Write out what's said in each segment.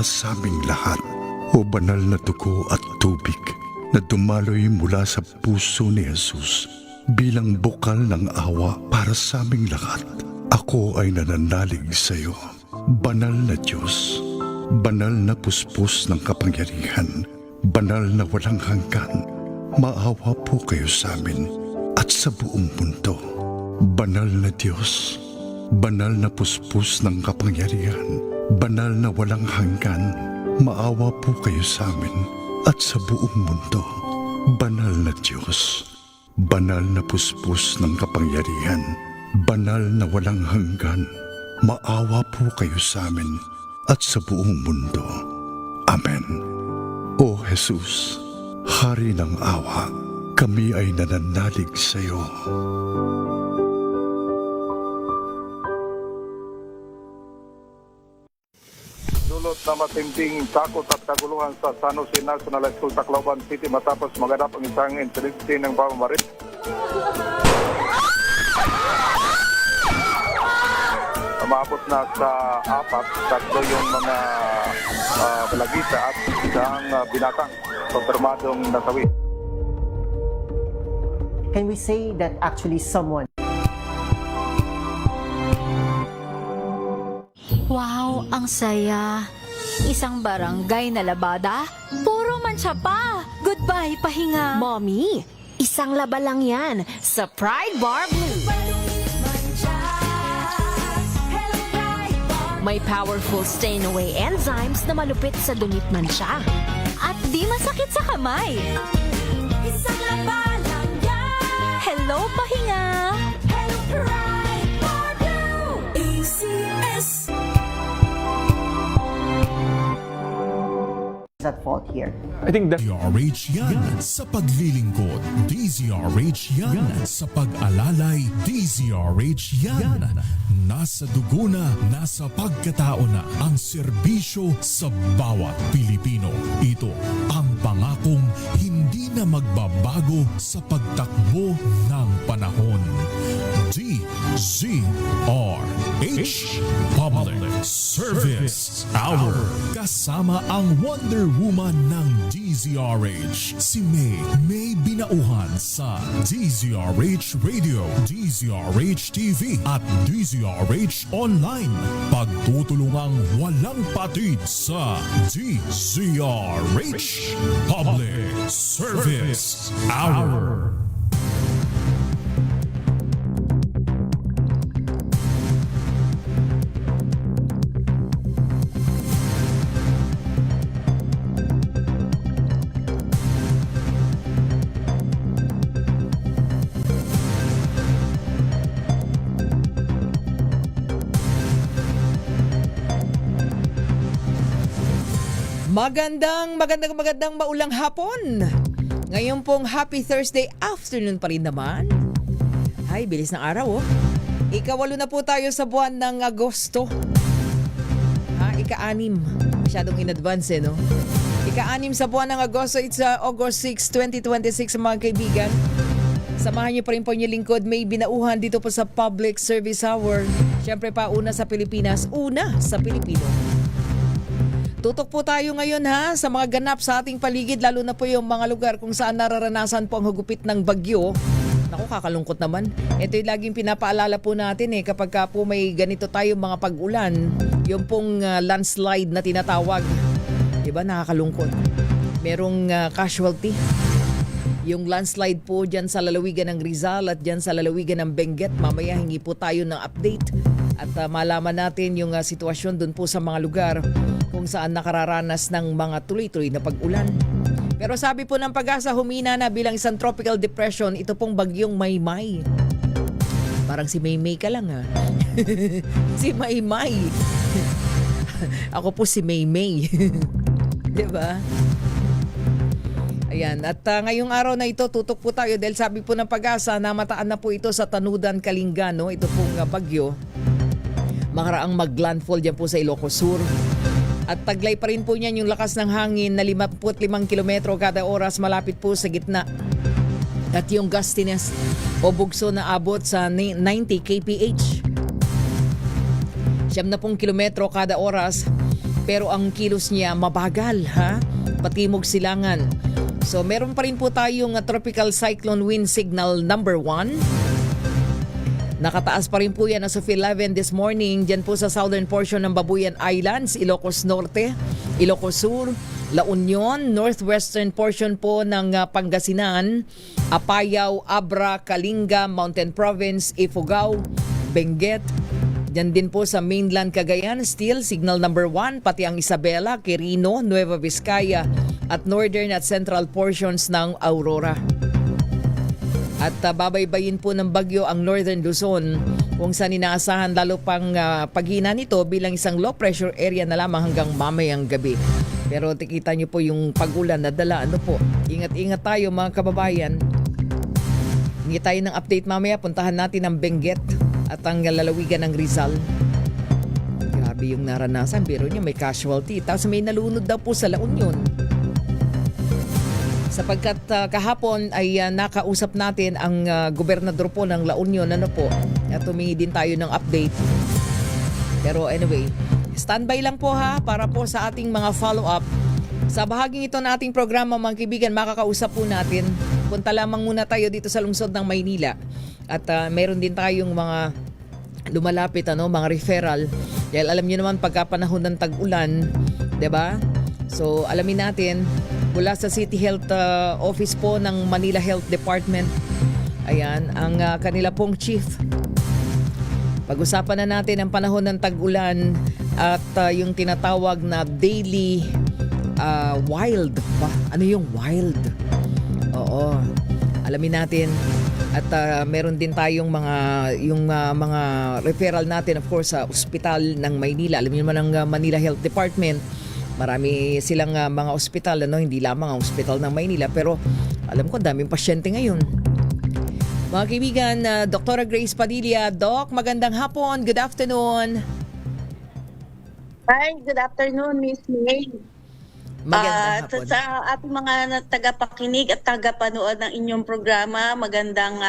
para sa aming lahat. O banal na dugo at tubig na dumaloy mula sa puso ni Jesus bilang bukal ng awa para sa aming lahat. Ako ay nananalig sa iyo, banal na Diyos, banal na puspos ng kapangyarihan, banal na walang hanggan. Maawa po kayo sa amin at sa buong mundo. Banal na Diyos, banal na puspos ng kapangyarihan, banal na walang hanggan. Maawa po kayo sa amin at sa buong mundo. Banal na Diyos, banal na puspos ng kapangyarihan, banal na walang hanggan. Maawa po kayo sa amin at sa buong mundo. Amen. O Jesus, Hari ng awa, kami ay nananalig sa iyo. Dulot na matinding takot at kaguluhan sa San Jose National School, Tacloban City matapos maganap ang isang insidente ng pamamaril. Maabot na sa 4, tatlo yung mga balagita at isang binatang konfirmadong nasawi. Can we say that actually someone? Wow, ang saya. Isang barangay na labada, puro mancha pa. Goodbye, pahinga. Mommy, isang laba lang yan sa Pride Bar Blue. May powerful stain-away enzymes na malupit sa dunit mancha. At di masakit sa kamay. Isang laba lang yan. Hello, pahinga. Hello, Pride Bar Blue. ACS. Is at fault here? I think that DZRH yan sa paglilingkod. DZRH yan sa pag-alalay. DZRH yan. Nasa dugo na, nasa pagkatao na ang serbisyo sa bawat Pilipino. Ito ang pangakong hindi na magbabago sa pagtakbo ng panahon. DZRH Public Service Hour. Kasama ang Wonder Woman ng DZRH, si May Binauhan sa DZRH Radio, DZRH TV at DZRH Online. Pagtutulungang walang patid sa DZRH Public Service Hour. Magandang maulang hapon. Ngayon pong happy Thursday afternoon pa rin naman. Ay, bilis ng araw oh. Ika-8 na po tayo sa buwan ng Agosto. Ika-6. Masyadong in advance no? Ika-6 sa buwan ng Agosto. It's August 6, 2026 mga kaibigan. Samahan niyo pa rin po niyo lingkod. May Binauhan dito po sa Public Service Hour. Siyempre pa una sa Pilipinas, una sa Pilipino. Tutok po tayo ngayon sa mga ganap sa ating paligid, lalo na po yung mga lugar kung saan nararanasan po ang hugupit ng bagyo. Naku, kakalungkot naman. Ito yung laging pinapaalala po natin kapag po may ganito tayo mga pag-ulan, yung pong landslide na tinatawag. Diba, nakakalungkot. Merong casualty. Yung landslide po dyan sa lalawigan ng Rizal at dyan sa lalawigan ng Benguet. Mamaya hingi po tayo ng update at malaman natin yung sitwasyon dun po sa mga lugar kung saan nakararanas ng mga tuloy-tuloy na pag-ulan. Pero sabi po ng Pag-asa, humina na bilang isang tropical depression ito pong bagyong Maymay. Parang si Maymay ka lang Si Maymay. Ako po si Maymay. Diba? Ayan, at ngayong araw na ito, tutok po tayo dahil sabi po ng Pag-asa, namataan na po ito sa Tanudan, Calingano. Ito pong bagyo. Makaraang mag-landfall dyan po sa Ilocos Sur. At taglay pa rin po niyan yung lakas ng hangin na 55 kilometro kada oras malapit po sa gitna. At yung gustiness o bugso na abot sa 90 kph. 70 kilometro kada oras pero ang kilos niya mabagal, ha? Patimog silangan. So meron pa rin po tayong tropical cyclone wind signal number 1. Nakataas pa rin po yan as of 11 this morning dyan po sa southern portion ng Babuyan Islands, Ilocos Norte, Ilocos Sur, La Union, northwestern portion po ng Pangasinan, Apayao, Abra, Kalinga, Mountain Province, Ifugao, Benguet. Diyan din po sa mainland Cagayan, still signal number 1, pati ang Isabela, Quirino, Nueva Vizcaya at northern at central portions ng Aurora. At babaybayin po ng bagyo ang northern Luzon kung saan inaasahan lalo pang paghina nito bilang isang low pressure area na lamang hanggang mamayang gabi. Pero tikita niyo po yung pag-ulan na dala. Ano po? Ingat-ingat tayo mga kababayan. Hingi tayo ng update mamaya. Puntahan natin ang Benguet at ang lalawigan ng Rizal. Grabe yung naranasan. Pero niya may casualty. Tapos may nalunod daw po sa La Union. Sapagkat kahapon ay nakausap natin ang gobernador po ng La Union. Ano po? At humingi din tayo ng update. Pero anyway, standby lang po ha para po sa ating mga follow-up. Sa bahaging ito na ating programa mga kaibigan, makakausap po natin. Punta lamang muna tayo dito sa lungsod ng Maynila. At meron din tayong mga lumalapit, mga referral. Dahil alam niyo naman pagka panahon ng tag-ulan, 'di ba? So alamin natin mula sa City Health Office po ng Manila Health Department. Ayan, ang kanila pong chief. Pag-usapan na natin ang panahon ng tag-ulan at yung tinatawag na daily wild. Ano yung wild? Oo. Alamin natin. At meron din tayong mga referral natin of course sa ospital ng Maynila. Alam niyo naman ang Manila Health Department. Marami silang mga ospital, hindi lamang ang ospital ng Maynila. Pero alam ko daming pasyente ngayon. Mga kaibigan, Dr. Grace Padilla. Doc, magandang hapon. Good afternoon. Hi, good afternoon, Miss May. Magandang hapon. Sa ating mga tagapakinig at tagapanood ng inyong programa, magandang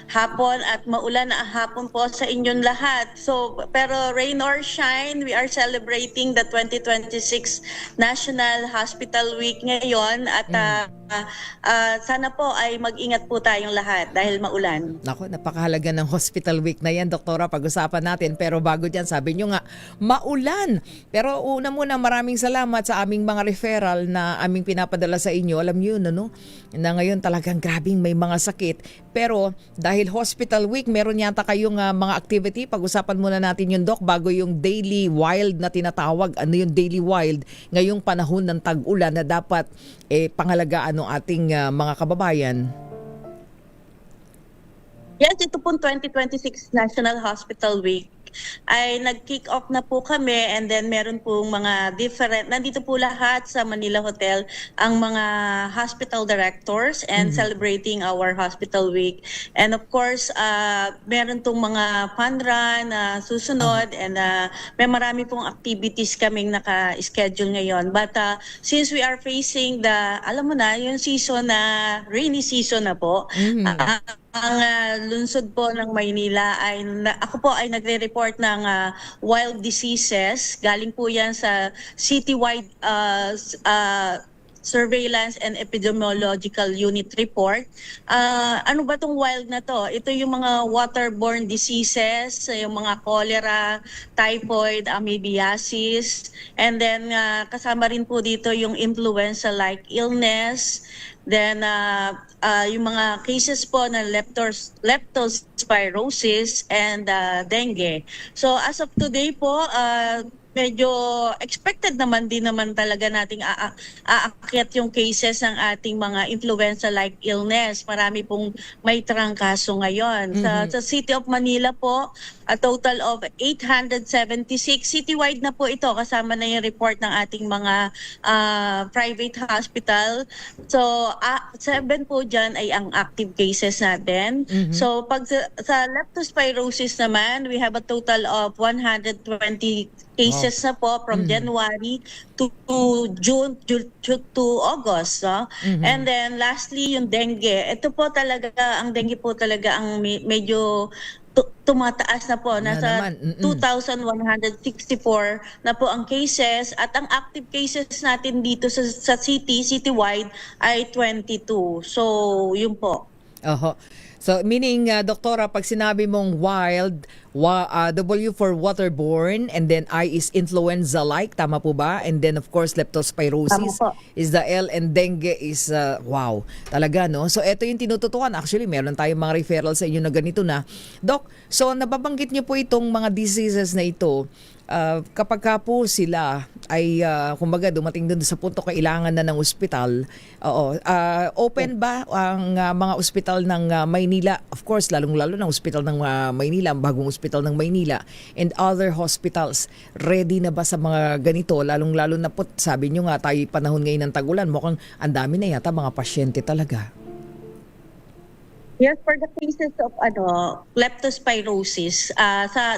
hapon at maulan na hapon po sa inyong lahat. So, pero rain or shine, we are celebrating the 2026 National Hospital Week ngayon at sana po ay mag-ingat po tayong lahat dahil maulan. Naku, napakahalaga ng Hospital Week na yan, Doktora. Pag-usapan natin. Pero bago dyan, sabi nyo nga, maulan. Pero una muna, maraming salamat sa aming mga referral na aming pinapadala sa inyo. Alam nyo yun, na ngayon talagang grabing may mga sakit. Pero dahil Hospital Week, meron yata kayong mga activity. Pag-usapan muna natin yun, Dok, bago yung daily wild na tinatawag. Ano yung daily wild? Ngayong panahon ng tag-ulan na dapat pangalagaan ng ating mga kababayan. Yes, ito pong 2026 National Hospital Week ay nag-kick off na po kami and then meron pong mga different, nandito po lahat sa Manila Hotel ang mga hospital directors and celebrating our Hospital Week. And of course, meron tong mga fun run na susunod and may marami pong activities kaming naka-schedule ngayon. But since we are facing alam mo na, yung season na, rainy season na po, ang lungsod po ng Maynila ay ako po ay nagre-report ng wild diseases. Galing po yan sa citywide Surveillance and Epidemiological Unit report. Ano ba tong wild na to? Ito yung mga waterborne diseases, yung mga cholera, typhoid, amoebiasis, and then kasama rin po dito yung influenza-like illness. Then yung mga cases po ng leptospirosis and dengue. So as of today po, medyo expected naman din naman talaga nating aakyat yung cases ng ating mga influenza-like illness. Marami pong may trangkaso ngayon. Sa City of Manila po, a total of 876. Citywide na po ito, kasama na yung report ng ating mga private hospital. So, 7 po dyan ay ang active cases natin. So, pag sa leptospirosis naman, we have a total of 120 cases na po from January to June to August. No? And then lastly, yung dengue. Ito po talaga, ang dengue po talaga ang medyo tumataas na po. Nasa naman. 2,164 na po ang cases at ang active cases natin dito sa citywide ay 22. So, yun po. Oho. So, meaning, doktora, pag sinabi mong wild, W for waterborne, and then I is influenza-like, tama po ba? And then, of course, leptospirosis Tama po. is the L, and dengue is, wow, talaga, no? So, ito yung tinututukan. Actually, meron tayong mga referral sa inyo na ganito na. Doc, so, nababanggit niyo po itong mga diseases na ito. Kapag ka po sila ay kumbaga dumating doon sa punto kailangan na ng ospital, open ba ang mga ospital ng Maynila? Of course, lalong-lalo ng ospital ng Maynila, ang bagong ospital ng Maynila, and other hospitals, ready na ba sa mga ganito? Lalong-lalo na po, sabi nyo nga, tayo panahon ngayon ng tagulan, mukhang ang dami na yata mga pasyente talaga. Yes, for the cases of leptospirosis,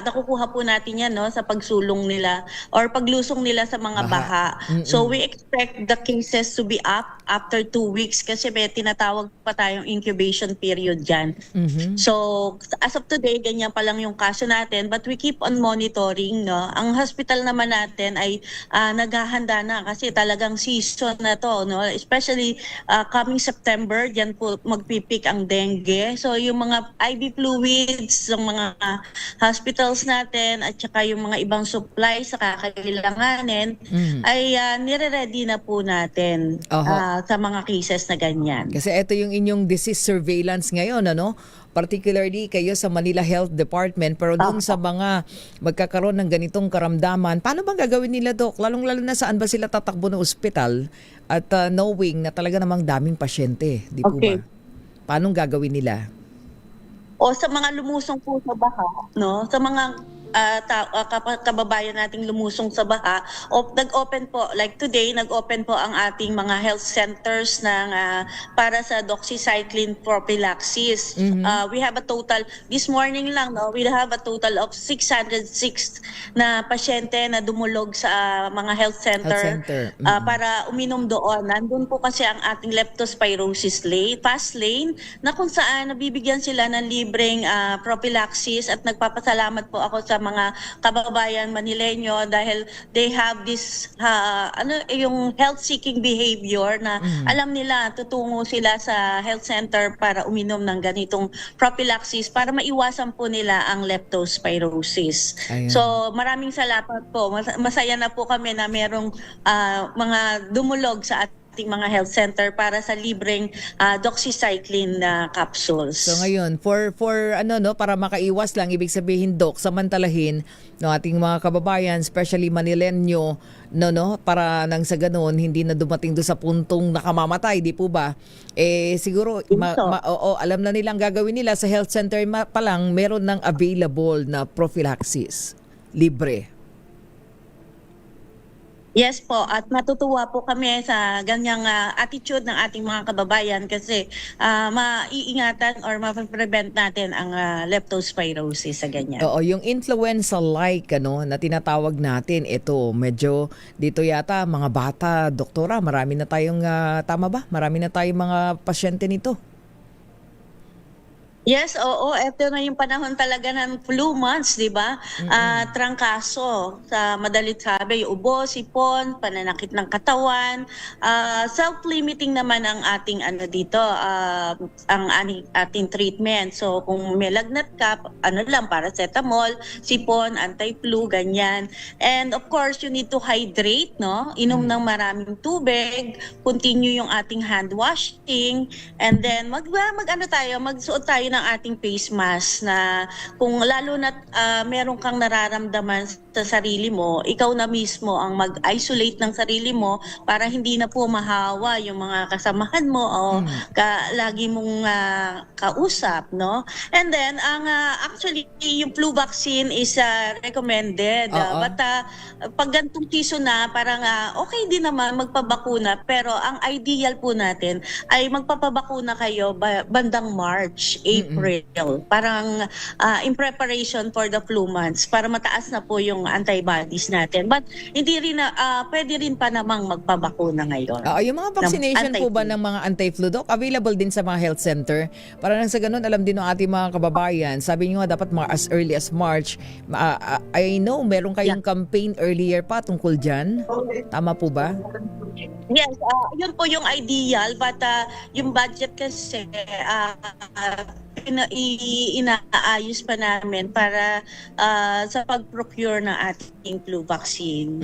nakukuha po natin yan sa pagsulong nila or paglusong nila sa mga baha. So we expect the cases to be up after 2 weeks kasi may tinatawag pa tayong incubation period dyan. So as of today, ganyan pa lang yung kaso natin, but we keep on monitoring. No? Ang hospital naman natin ay naghahanda na kasi talagang season na to. No? Especially coming September, dyan po magpipik ang dengue. So yung mga IV fluids, yung mga hospitals natin at saka yung mga ibang supplies sa kakailanganin ay nire-ready na po natin sa mga cases na ganyan. Kasi ito yung inyong disease surveillance ngayon, ano? Particularly kayo sa Manila Health Department, pero doon sa mga magkakaroon ng ganitong karamdaman, paano bang gagawin nila, Doc? Lalong-lalo na saan ba sila tatakbo ng ospital at knowing na talaga namang daming pasyente, di po ba? Paano gagawin nila? O sa mga lumusong po sa baha, no? Sa mga kababayan nating lumusong sa baha, nag-open po, like today, nag-open po ang ating mga health centers para sa doxycycline prophylaxis. We have a total, this morning lang, we have a total of 606 na pasyente na dumulog sa mga health center, para uminom doon. Nandun po kasi ang ating leptospirosis lane, fast lane, na kung saan nabibigyan sila ng libreng prophylaxis at nagpapasalamat po ako sa mga kababayan Manileño dahil they have this yung health-seeking behavior na alam nila tutungo sila sa health center para uminom ng ganitong prophylaxis para maiwasan po nila ang leptospirosis. Ayan. So maraming salamat po. Masaya na po kami na merong mga dumulog sa ating mga health center para sa libreng doxycycline capsules. So ngayon, for para makaiwas lang, ibig sabihin, Doc, samantalahin no ating mga kababayan, especially Manileño, para nang sa ganoon hindi na dumating do sa puntong nakamamatay, di po ba? Siguro alam na nilang gagawin nila sa health center pa lang, meron ng available na prophylaxis libre. Yes po, at matutuwa po kami sa ganyang attitude ng ating mga kababayan kasi maiingatan or ma-prevent natin ang leptospirosis sa ganyan. Oo, yung influenza-like na tinatawag natin, ito medyo dito yata mga bata, doktora, marami na tayong, tama ba? Marami na tayong mga pasyente nito. Yes, oo. Ito na yung panahon talaga ng flu months, di ba? Trangkaso, sa madalit sabi, ubo, sipon, pananakit ng katawan. Self-limiting naman ang ating ating treatment. So kung may lagnat ka, lang, paracetamol, sipon, anti-flu, ganyan. And of course, you need to hydrate, no? Inom ng maraming tubig, continue yung ating hand washing, and then magsuot tayo ng ating face mask na kung lalo na meron kang nararamdaman sa sarili mo, ikaw na mismo ang mag-isolate ng sarili mo para hindi na po mahawa yung mga kasamahan mo o lagi mong kausap, no? And then, actually, yung flu vaccine is recommended. But pag ganitong season na, parang okay din naman magpabakuna, pero ang ideal po natin ay magpapabakuna kayo bandang March, April. Parang in preparation for the flu months para mataas na po yung yung antibodies natin. But hindi rin pwede rin pa namang magpabakuna ngayon. Yung mga vaccination po ba ng mga anti-flu, Doc, available din sa mga health center? Para nang sa ganun, alam din ng ating mga kababayan. Sabi niyo nga dapat mga as early as March. I know, meron kayong campaign earlier pa tungkol dyan. Tama po ba? Yes, yun po yung ideal, but yung budget kasi inaayos pa namin para sa pag-procure ng ating flu vaccine.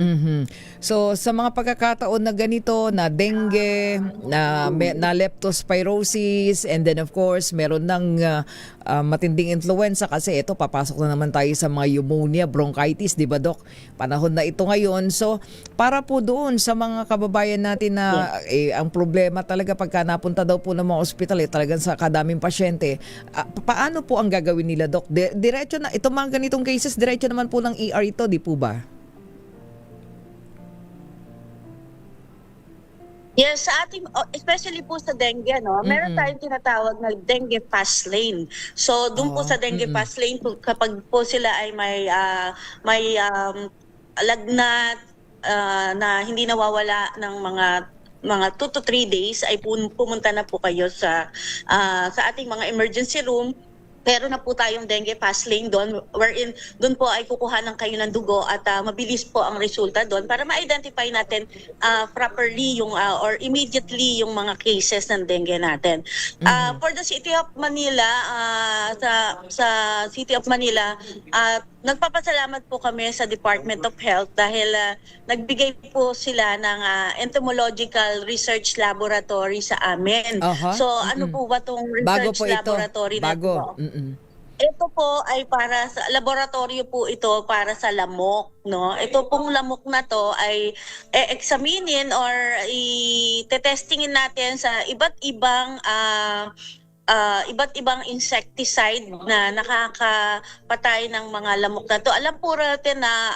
So sa mga pagkakataon na ganito, na dengue, na leptospirosis, and then of course meron ng matinding influenza, kasi ito papasok na naman tayo sa mga pneumonia, bronchitis, di ba, Doc? Panahon na ito ngayon. So para po doon sa mga kababayan natin na ang problema talaga pagka napunta daw po ng mga ospital, talagang sa kadaming pasyente, paano po ang gagawin nila, Doc? Diretso na, itong mga ganitong cases, diretso naman po ng ER ito, di po ba? Yes, sa ating, especially po sa dengue, meron tayong tinatawag na dengue fast lane. So, doon po sa dengue fast lane, kapag po sila ay may lagnat na hindi nawawala ng mga 2 to 3 days, ay pumunta na po kayo sa ating mga emergency room. Pero na po tayong dengue fast lane doon, wherein doon po ay kukuhanan kayo ng dugo at mabilis po ang resulta doon para ma-identify natin properly yung or immediately yung mga cases ng dengue natin. For the City of Manila, sa City of Manila, nagpapasalamat po kami sa Department of Health dahil nagbigay po sila ng entomological research laboratory sa amin. So ano po ba itong research laboratory na ito? Ito po ay para sa laboratorio po ito para sa lamok, no? Ito pong lamok na to ay examinin or i-testingin natin sa iba't ibang insecticide na nakakapatay ng mga lamok na to. Alam po natin na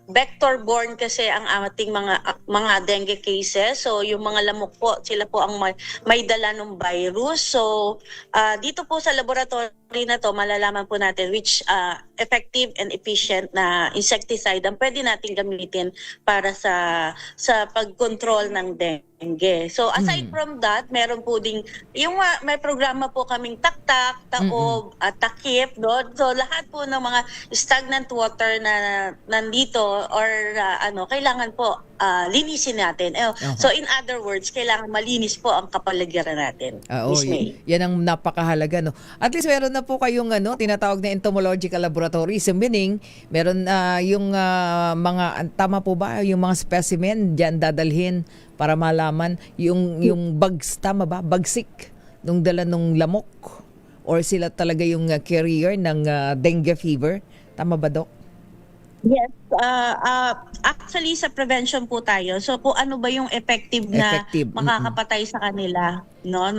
vector-borne kasi ang ating mga dengue cases. So yung mga lamok po, sila po ang may dala ng virus. So dito po sa laboratory na to, malalaman po natin which effective and efficient na insecticide ang pwede natin gamitin para sa pag-control ng dengue. So aside from that, meron po ding may programa po kaming taktak, taob, at takip, no? So lahat po ng mga stagnant water na nandito or kailangan po linisin natin. So in other words, kailangan malinis po ang kapaligiran natin. Miss May. Yan ang napakahalaga, no. At least meron na po kayong tinatawag na entomological laboratory. So meaning, meron yung mga, tama po ba, yung mga specimen diyan dadalhin para malaman yung bugs, tama ba? Bagsik nung dala nung lamok, or sila talaga yung carrier ng dengue fever. Tama ba, Doc? Yes. Actually, sa prevention po tayo. So, kung ano ba yung effective na makakapatay sa kanila, no,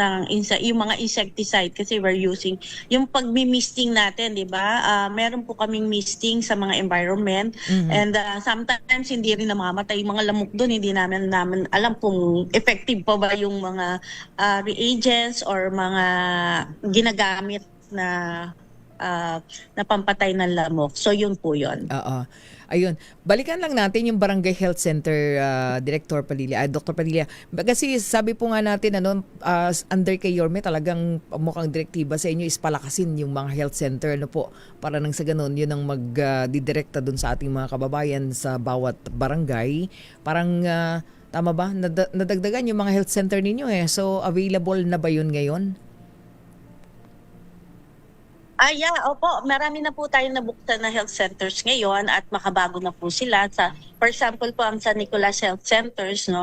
yung mga insecticide, kasi we're using yung pagmi-misting natin, di ba? Meron po kaming misting sa mga environment, and sometimes hindi rin namamatay yung mga lamok doon. Hindi namin alam kung effective pa ba yung mga reagents or mga ginagamit na pampatay ng lamok. So yun po yun. Ayun. Balikan lang natin yung Barangay Health Center Director Padilla, Dr. Padilla. Kasi sabi po nga natin under kay Yorme, talagang mukhang direktiba sa inyo is palakasin yung mga health center, po, para nang sa ganun yun ang magdidirekta dun sa ating mga kababayan sa bawat barangay. Parang tama ba? Nadagdagan yung mga health center ninyo So available na ba yun ngayon? Opo. Marami na po tayong nabuksan na health centers ngayon at makabago na po sila. For example po, ang San Nicolas Health Centers, no,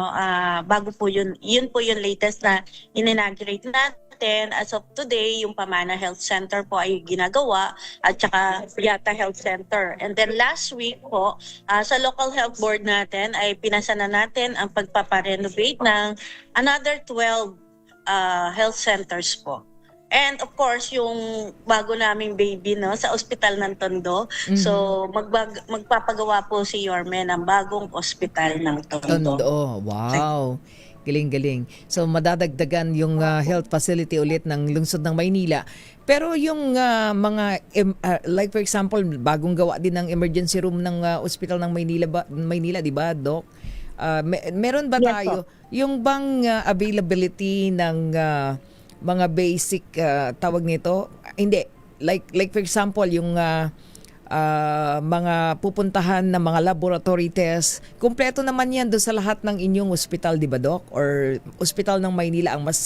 bago po yun po yung latest na in-inaugurate natin. As of today, yung Pamana Health Center po ay ginagawa at saka Yata Health Center. And then last week po, sa local health board natin ay pinasa na natin ang pagpaparenovate ng another 12 health centers po. And of course, yung bago naming baby, no, sa Ospital ng Tondo. So magpapagawa po si Yorme ng bagong ospital ng Tondo. Wow. Galing-galing. So madadagdagan yung health facility ulit ng lungsod ng Maynila. Pero yung like for example, bagong gawa din ng emergency room ng ospital ng Maynila, di ba, Doc? Meron ba Yes, tayo yung bang availability ng mga basic tawag nito? Hindi. Like for example, yung mga pupuntahan na mga laboratory test, kumpleto naman yan doon sa lahat ng inyong ospital, di ba, Doc? Or ospital ng Maynila ang mas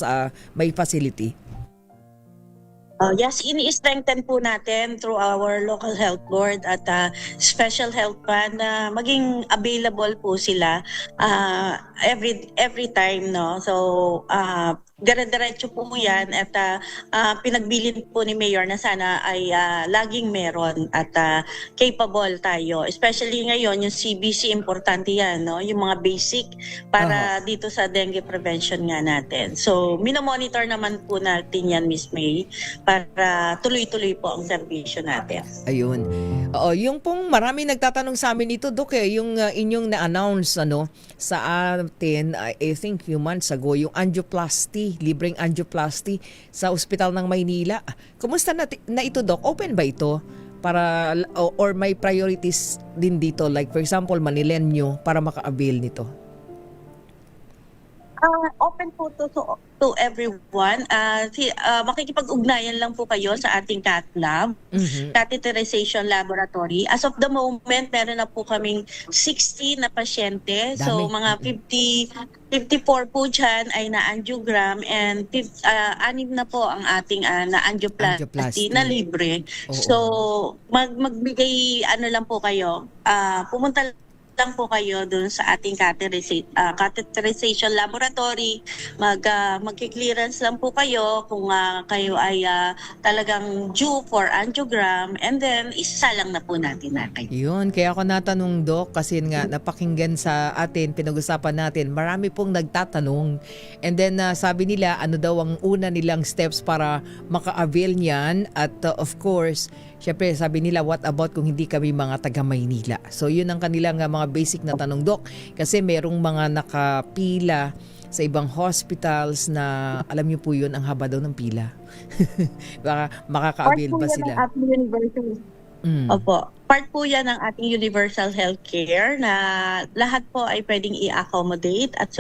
may facility? Yes, ini-strengthen po natin through our local health board at special health plan na maging available po sila every time, no. So dire-diretso po yan at pinagbilin po ni Mayor na sana ay laging meron at capable tayo. Especially ngayon, yung CBC, importante yan, no? Yung mga basic para dito sa dengue prevention nga natin. So, minomonitor naman po natin yan, Miss May, para tuloy-tuloy po ang serbisyo natin. Ayun. Oo, yung pong marami nagtatanong sa amin ito, Dok, yung inyong na-announce sa atin, I think few months ago, yung angioplasty, libreng angioplasty sa Ospital ng Maynila. Kumusta na ito, Doc? Open ba ito? Para, or may priorities din dito? Like for example, Manilenyo para maka-avail nito? Open po to everyone. Makikipag-ugnayan lang po kayo sa ating cath lab, catheterization laboratory. As of the moment, meron na po kaming 60 na pasyente. So mga 54 po dyan ay na-angiogram and 6 na po ang ating na-angioplasty na libre. So magbigay lang po kayo. Pumunta lang po kayo dun sa ating catheterization laboratory. Magki-clearance lang po kayo kung kayo ay talagang due for angiogram, and then isasalang na po natin kayo. Yun, kaya ako natanong, Doc, kasi nga napakinggan sa atin, pinag-usapan natin, marami pong nagtatanong. And then sabi nila, ano daw ang una nilang steps para maka-avail niyan, at of course, syempre sabi nila, what about kung hindi kami mga taga Maynila? So yun ang kanilang mga basic na tanong, Doc, kasi merong mga nakapila sa ibang hospitals na alam niyo po yun, ang haba daw ng pila. Baka makaka-avail ba sila? Opo. Part po yan ng ating universal healthcare na lahat po ay pwedeng i-accommodate at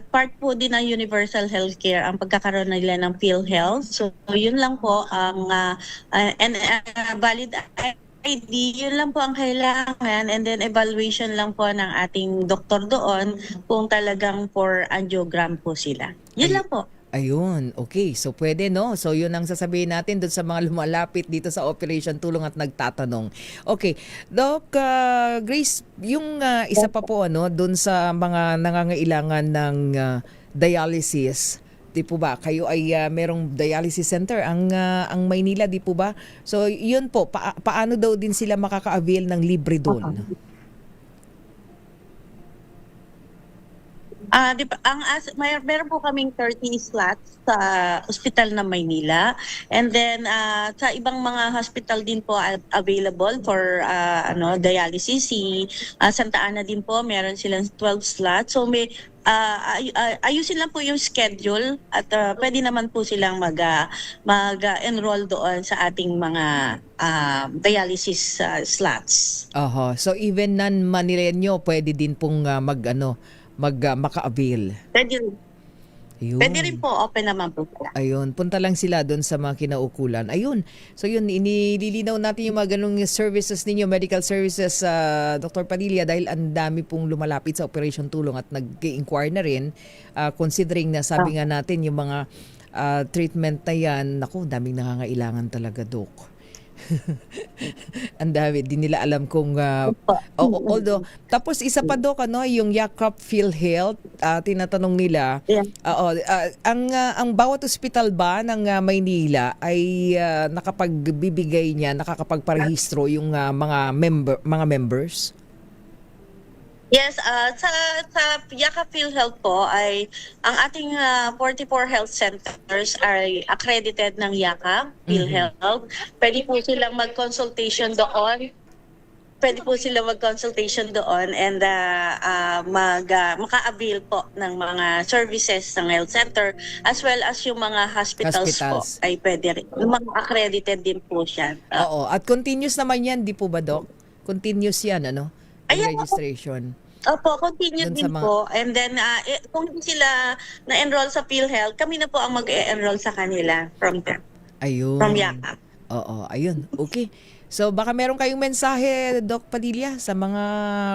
part po din ng universal healthcare ang pagkakaroon nila ng PhilHealth. So yun lang po ang valid ID, yun lang po ang kailangan, and then evaluation lang po ng ating doktor doon kung talagang for angiogram po sila. Yun lang po. Ayun, okay. So pwede, no? So yun ang sasabihin natin doon sa mga lumalapit dito sa Operation Tulong at nagtatanong. Okay. Doc, Grace, yung isa pa po doon sa mga nangangailangan ng dialysis, di po ba? Kayo ay merong dialysis center ang Maynila, di po ba? So yun po, paano daw din sila makaka-avail ng libre doon? Meron po kaming 30 slots sa ospital ng Maynila, and then sa ibang mga hospital din po available for dialysis. Santa Ana din po, meron silang 12 slots. So may ayusin lang po yung schedule at pwede naman po silang mag-enroll doon sa ating mga dialysis slots. So even non-Manileño pwede din pong maka-avail. Pwede rin po, open naman po sila. Ayun, punta lang sila doon sa mga kinaukulan. Ayun, so yun, inililinaw natin yung mga ganung services ninyo, medical services, Dr. Padilla, dahil ang dami pong lumalapit sa Operation Tulong at nag-inquire na rin, considering na sabi nga natin yung mga treatment na yan, naku, daming nangangailangan talaga, Doc. Ang dami, di nila alam kung although, tapos isa pa, Doc, yung Yakap PhilHealth, tinatanong nila, ang bawat ospital ba ng Maynila ay nakapagbibigay niya, nakakapagparehistro yung mga members? Yes, sa Yakap PhilHealth po ay ang ating 44 health centers ay accredited ng Yakap PhilHealth. Pwede po silang mag-consultation doon pwede po sila mag-consultation doon and maka-avail po ng mga services ng health center as well as yung mga hospitals. Po Hospitals. ay pwede rin. Yung mga accredited din po siya. Oo. At continuous naman yan, di po ba, Doc? Continuous yan, ano? Yung Ayan, registration. Opo, continue Dun din sa mga- po. And then, kung hindi sila na-enroll sa PhilHealth, kami na po ang mag-enroll sa kanila from there, Ayun. from YACAP. Oo, ayun. Okay. So baka meron kayong mensahe, Doc Padilla, sa mga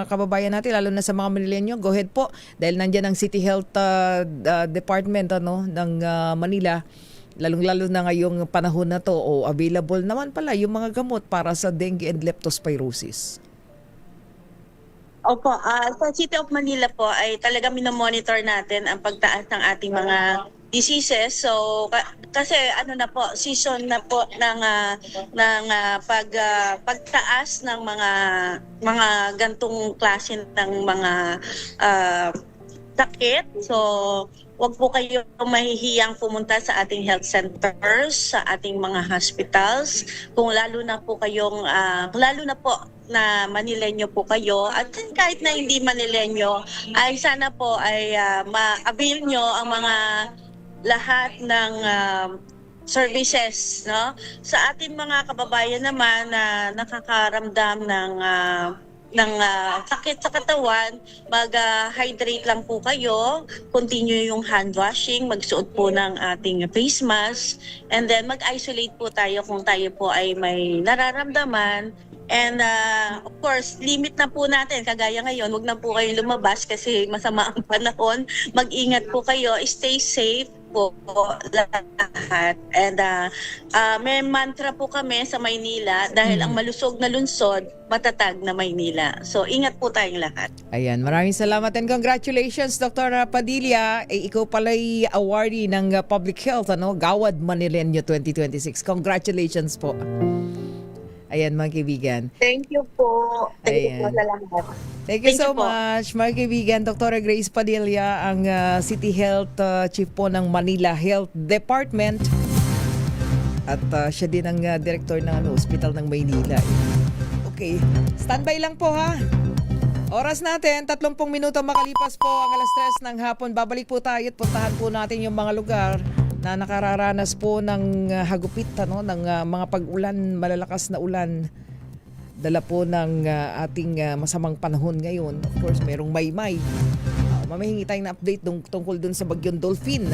kababayan natin, lalo na sa mga Manileño. Go ahead po. Dahil nandiyan ang City Health Department ng Manila, lalong-lalo na ngayong panahon na to, available naman pala yung mga gamot para sa dengue and leptospirosis. Opo, sa City of Manila po ay talaga minomonitor natin ang pagtaas ng ating mga diseases. So kasi ano na po, season na po ng pagtaas ng mga gantong klase ng mga sakit. So wag po kayo mahihiyang pumunta sa ating health centers, sa ating mga hospitals, kung lalo na po na Manileño po kayo, at kahit na hindi Manileño, ay sana po ay ma-avail nyo ang mga lahat ng services, no? Sa ating mga kababayan naman na nakakaramdam ng sakit sa katawan, mag-hydrate lang po kayo, continue yung hand washing, magsuot po ng ating face mask, and then mag-isolate po tayo kung tayo po ay may nararamdaman. And of course, limit na po natin. Kagaya ngayon, wag na po kayong lumabas kasi masama ang panahon. Mag-ingat po kayo, stay safe po lahat. And may mantra po kami sa Maynila dahil ang malusog na lungsod, matatag na Maynila. So ingat po tayong lahat. Ayan, maraming salamat and congratulations, Dr. Padilla. Ikaw pala'y awardee ng Public Health, Gawad Manileño 2026. Congratulations po. Ayan, mga kaibigan. Thank you po. Thank you po Ayan. sa lahat. Thank you Thank so you po. much, mga kaibigan. Dr. Grace Padilla, ang City Health Chief po ng Manila Health Department. At siya din ang director ng Hospital ng Maynila. Okay, standby lang po ha. Oras natin, 30 minuto makalipas po ang 3:00 ng hapon. Babalik po tayo at puntahan po natin yung mga lugar na nakararanas po ng hagupit, ng mga pag-ulan, malalakas na ulan. Dala po ng ating masamang panahon ngayon. Of course, merong maymay. Mamahingi tayong na update tungkol dun sa bagyong Dolphin.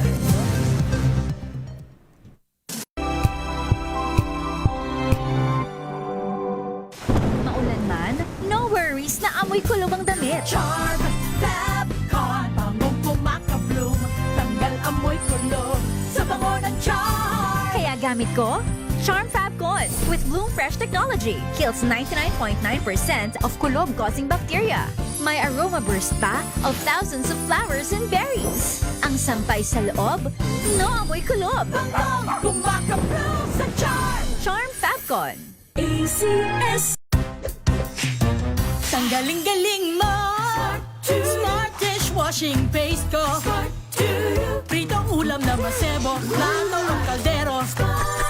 Maulan man, no worries na amoy kulong ang damit. Charm Fabcon, bangong kumakabloom, tanggal amoy kulog sa bango ng charm. Kaya gamit ko, Charm Fabcon with Bloom Fresh technology. Kills 99.9% of kulob-causing bacteria. May aroma burst pa of thousands of flowers and berries. Ang sampay sa loob, no amoy kulob. Bangong kumakabloom sa charm. Charm Fabcon. ACS. Tanggaling-galing mo. Smart dishwashing paste ko. Pritong ulam na masebo. Plato ng kaldero.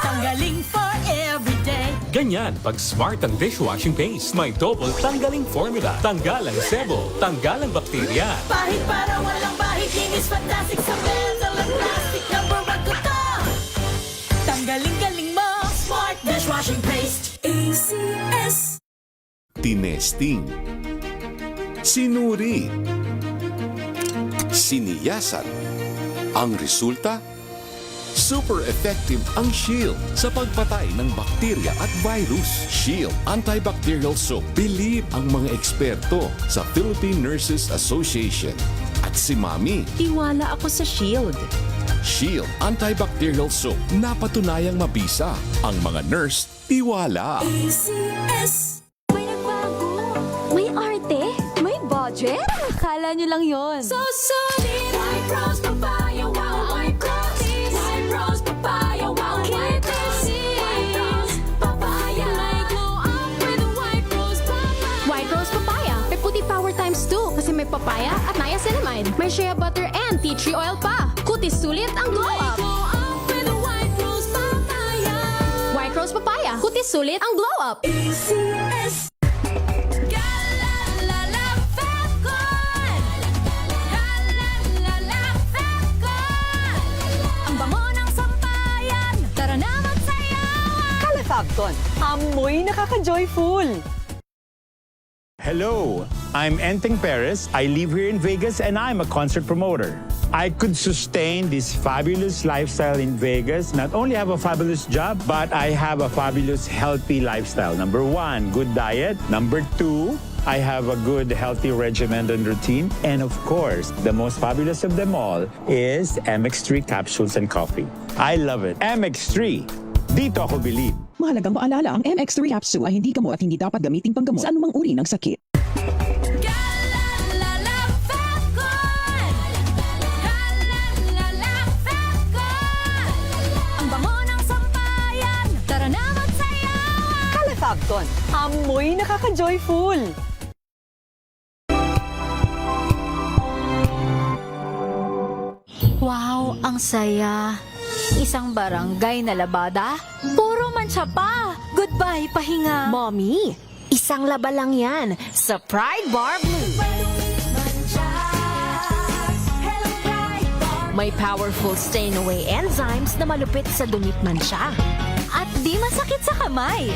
Tanggaling for everyday. Ganyan pag smart ang dishwashing paste. May double tanggaling formula. Tanggal ang sebo, tanggal ang bakterya. Pahit para walang bahid. Linis fantastic sa bells. Alang plastic number one ko to. Tanggaling-galing mo. Smart dishwashing paste. ACS. Tinesting, sinuri, siniyasan. Ang resulta? Super effective ang Shield sa pagpatay ng bakterya at virus. Shield Antibacterial Soap. Believe ang mga eksperto sa Philippine Nurses Association. At si Mami. Tiwala ako sa Shield. Shield Antibacterial Soap. Napatunayang mabisa. Ang mga nurse, tiwala. ACS. May nagbago. May arte. May budget. Akala nyo lang yon. So solid. White Rose Papaya. Wow, White Rose. White Rose Papaya. Wow, White Rose. White Rose Papaya. May glow up with White Rose Papaya. White Rose Papaya. May puti power times 2 kasi may papaya at niacinamide. May shea butter and tea tree oil pa. Kutis sulit ang glow up. Glow up with White Rose Papaya. White Rose Papaya. Kutis sulit ang glow up. ACS. Kalefagton, amoy nakaka-joyful. Hello, I'm Enteng Perez. I live here in Vegas and I'm a concert promoter. I could sustain this fabulous lifestyle in Vegas, not only have a fabulous job, but I have a fabulous healthy lifestyle. Number 1, good diet. Number 2, I have a good healthy regimen and routine. And of course, the most fabulous of them all is MX3 capsules and coffee. I love it. MX3, dito ako believe. Mahalagang paalala, ang MX3 capsule ay hindi gamot at hindi dapat gamiting panggamot sa anumang uri ng sakit. Ang bango ng sampayan, tara na magsayawan! Kalefagton, amoy nakaka-joyful. Wow, ang saya! Isang barangay na labada, puro mancha pa! Goodbye, pahinga! Mommy, isang laba lang yan sa Pride Bar Blue. May powerful stain-away enzymes na malupit sa dumit mancha. At di masakit sa kamay!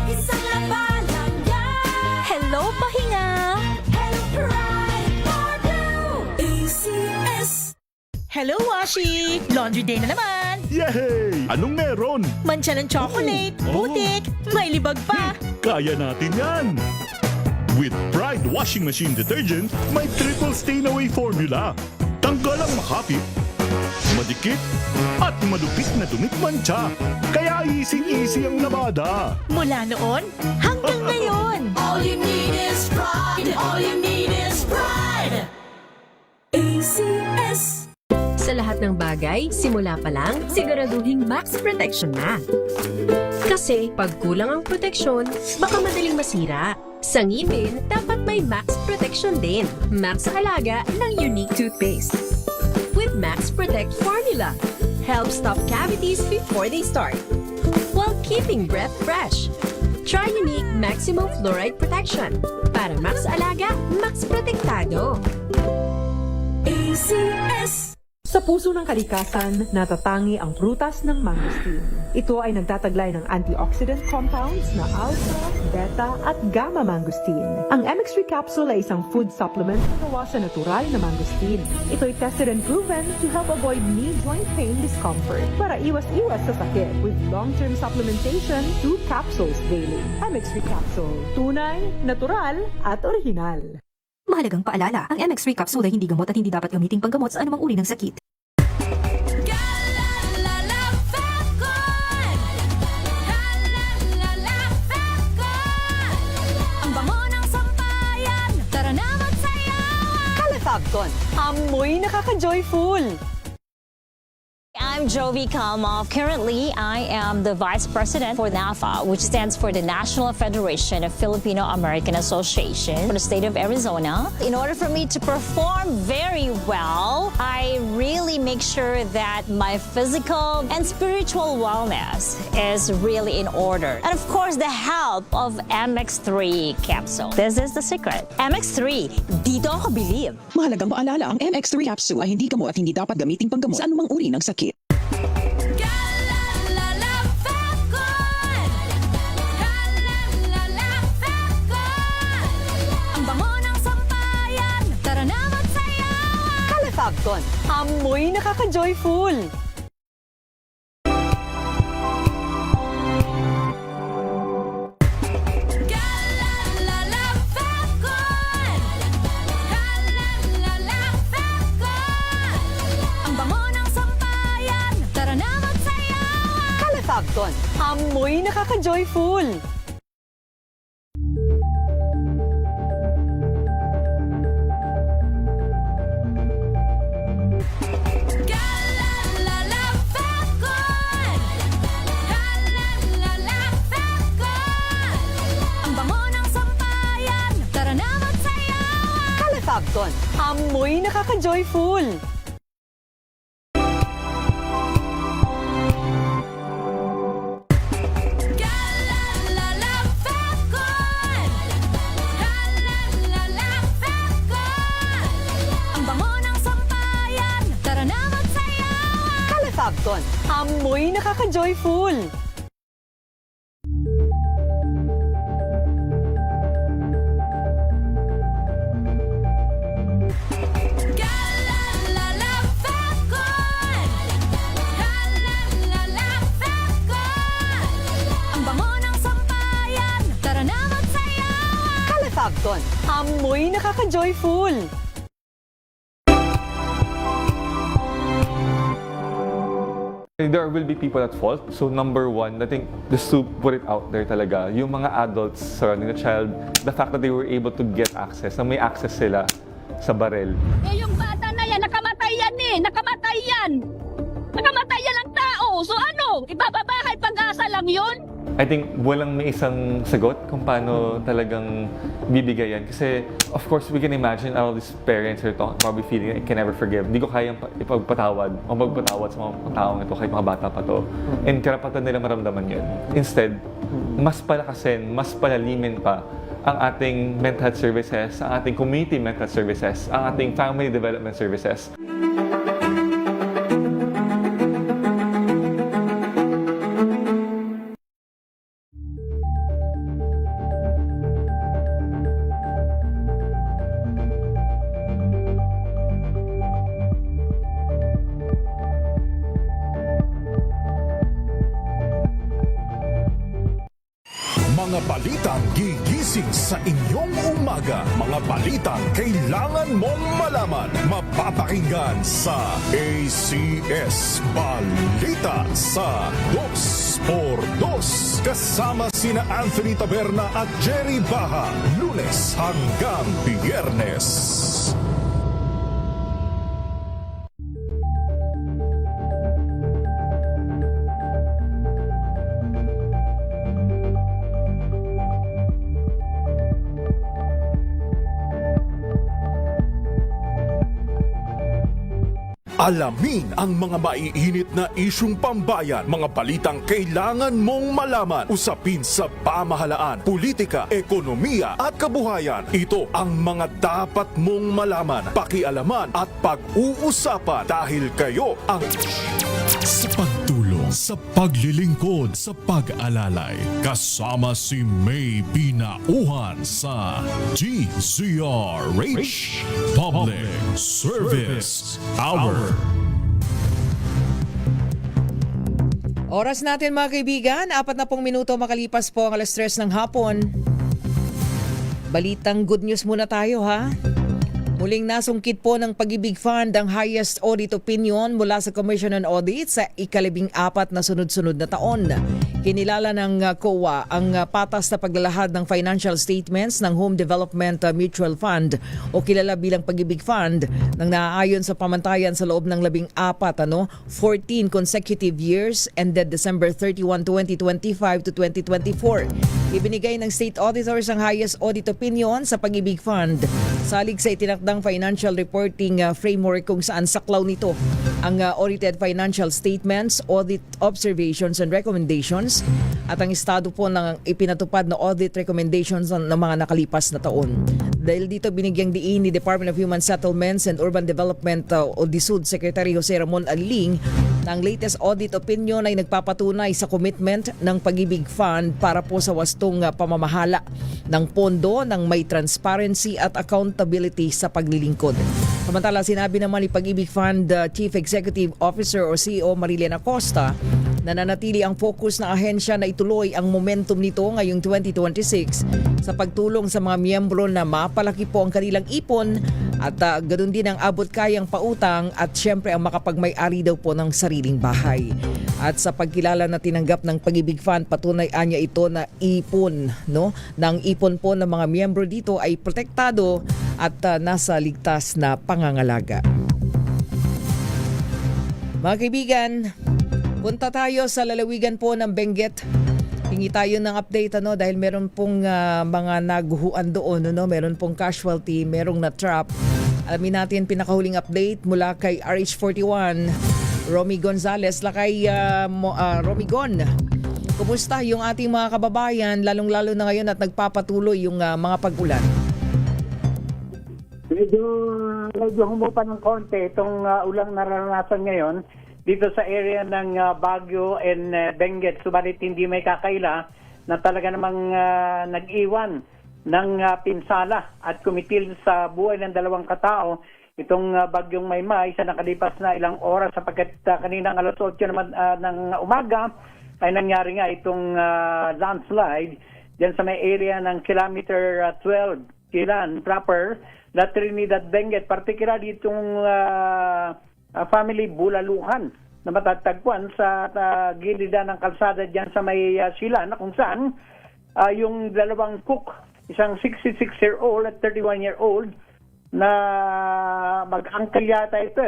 Isang laba lang yan! Hello, pahinga! Hello, Pride Bar Blue! ACS! Hello, Washi! Laundry day na naman! Yay! Anong meron? Mancha ng chocolate, putik, may libag pa! Kaya natin yan! With Pride Washing Machine Detergent, may triple stain-away formula. Tanggal ang makapit, madikit, at malupit na dumit mancha. Kaya easy-easy ang labada. Mula noon hanggang ngayon! All you need is pride. All you need is pride. ACS. Sa lahat ng bagay, simula pa lang, siguraduhing max protection na. Kasi pag kulang ang proteksyon, baka madaling masira. Sa ngipin, dapat may max protection din. Max sa alaga ng Unique Toothpaste. With Max Protect Formula, help stop cavities before they start, while keeping breath fresh. Try Unique Maximum Fluoride Protection. Para max alaga, max protektado. ACS. Sa puso ng kalikasan, natatangi ang prutas ng mangosteen. Ito ay nagtataglay ng antioxidant compounds na alpha, beta at gamma mangosteen. Ang MX3 capsule ay isang food supplement na gawa sa natural na mangosteen. Ito ay tested and proven to help avoid knee joint pain discomfort para iwas-iwas sa sakit with long-term supplementation 2 capsules daily. MX3 capsule, tunay, natural at orihinal. Mahalagang paalala, ang MX3 capsule ay hindi gamot at hindi dapat gamiting panggamot sa anumang uri ng sakit. Ang bango ng sampayan, tara na magsayawan! Kalefagton, amoy nakaka-joyful. I'm Jovi Kalmov. Currently, I am the Vice President for NAFA, which stands for the National Federation of Filipino-American Association for the state of Arizona. In order for me to perform very well, I really make sure that my physical and spiritual wellness is really in order. And of course, the help of MX3 capsule. This is the secret. MX3, dito ako believe. Mahalagang paalala, ang MX3 capsule ay hindi gamot at hindi dapat gamiting panggamot sa anumang uri ng sakit. Ang bango ng sampayan, tara na magsayawan! Kalefagton, amoy nakaka-joyful. Ang bango ng sampayan, tara na magsayawan! Kalefagton, amoy nakaka-joyful. Ang bango ng sampayan, tara na magsayawan! Kalefagton, amoy nakaka-joyful. Ang bango ng sampayan, tara na magsayawan! Kalefagton, amoy nakaka-joyful. mo'y nakaka-joyful. There will be people at fault. So number one, I think just to put it out there talaga, yung mga adults surrounding the child, the fact that they were able to get access, na may access sila sa barel. Eh, yung bata na yan, nakamatay yan eh! Nakamatay yan! Nakamatay yan ang tao! So ano? Ibababahay pag-asa lang yun? I think walang may isang sagot kung paano talagang bibigay yan. Kasi, of course, we can imagine all these parents are probably feeling I can never forgive. Hindi ko kayang ipagpatawad o magpatawad sa mga taong ito, kahit mga bata pa to. And karapatan nila maramdaman yun. Instead, mas palakasin, mas palalimin pa ang ating mental health services, ang ating community mental health services, ang ating family development services. Mga balitang gigising sa inyong umaga. Mga balitang kailangan mong malaman. Mapapakinggan sa ACS Balita sa 2x2. Kasama sina Anthony Taberna at Jerry Baha. Lunes hanggang Biyernes. Alamin ang mga maiinit na isyung pambayan, mga balitang kailangan mong malaman, usapin sa pamahalaan, politika, ekonomiya at kabuhayan. Ito ang mga dapat mong malaman, pakialaman at pag-uusapan dahil kayo ang sa pagtulong, sa paglilingkod, sa pag-alalay. Kasama si May Binauhan sa DZRH Public Service Hour. Oras natin mga kaibigan, 40 minuto makalipas po ang 3:00 ng hapon. Balitang good news muna tayo ha. Muling nasungkit po ng Pag-ibig Fund ang highest audit opinion mula sa Commission on Audit sa ika-14 na sunod-sunod na taon. Kinilala ng COA ang patas na paglalahad ng financial statements ng Home Development Mutual Fund o kilala bilang Pag-ibig Fund nang naaayon sa pamantayan sa loob ng 14 consecutive years ended December 31, 2025 to 2024. Ibinigay ng state auditors ang highest audit opinion sa Pag-ibig Fund. Salig sa itinakdang financial reporting framework kung saan saklaw nito ang audited financial statements, audit observations and recommendations at ang estado po ng ipinatupad na audit recommendations ng mga nakalipas na taon. Dahil dito binigyang diin ni Department of Human Settlements and Urban Development o DSUD Secretary Jose Ramon Aliling na ang latest audit opinion ay nagpapatunay sa commitment ng Pag-ibig Fund para po sa wastong pamamahala ng pondo ng may transparency at accountability sa paglilingkod. Samantala, sinabi naman ni Pag-ibig Fund Chief Executive Officer o CEO Marilena Acosta na nanatili ang focus ng ahensya na ituloy ang momentum nito ngayong 2026 sa pagtulong sa mga miyembro na mapalaki po ang kanilang ipon at ganoon din ang abot kayang pautang at syempre ang makapagmay-ari daw po ng sariling bahay. At sa pagkilala na tinanggap ng Pag-ibig Fund, patunay anya ito na ipon, ng ipon po ng mga miyembro dito ay protektado at nasa ligtas na pangangalaga. Mga kaibigan, punta tayo sa lalawigan po ng Benguet. Hingi tayo ng update dahil meron pong mga naguhuan doon, meron pong casualty, merong na-trap. Alamin natin pinakahuling update mula kay RH41, Romy Gonzales. Lakay Romy Gon, kumusta yung ating mga kababayan, lalong-lalo na ngayon at nagpapatuloy yung mga pag-ulan? Medyo humupa ng konti itong ulang naranasan ngayon dito sa area ng Baguio and Benguet. Subalit hindi may kakaila na talaga namang nag-iwan ng pinsala at kumitil sa buhay ng dalawang katao itong bagyong Maymay sa nakalipas na ilang oras sapagkat kaninang alas 8 naman ng umaga ay nangyari nga itong landslide dyan sa may area ng kilometer 12 Silan proper, La Trinidad, Benguet, particularly itong family Bulaluhan na matatagpuan sa gilida ng kalsada dyan sa may Silan, na kung saan yung dalawang cook, isang 66-year-old at 31-year-old na mag-uncle yata ito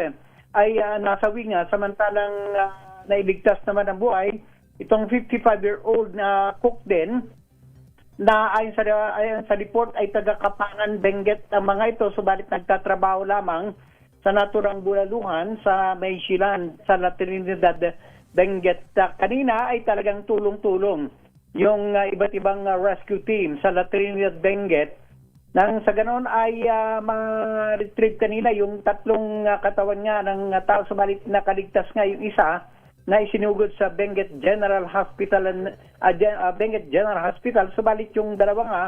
ay nasawi nga, samantalang nailigtas naman ang buhay itong 55-year-old na cook din, na ayon sa report ay taga-Kapangan, Benguet ang mga ito, subalit nagtatrabaho lamang sa naturang Bulaluhan sa may Silan, sa La Trinidad, Benguet. Kanina ay talagang tulong-tulong yung iba't ibang rescue team sa La Trinidad, Benguet. Nang sa ganon ay ma-retrieve kanina yung tatlong katawan nga ng tao, subalit nakaligtas nga yung isa na isinugod sa Benguet General Hospital, Benguet General Hospital, subalit yung dalawa nga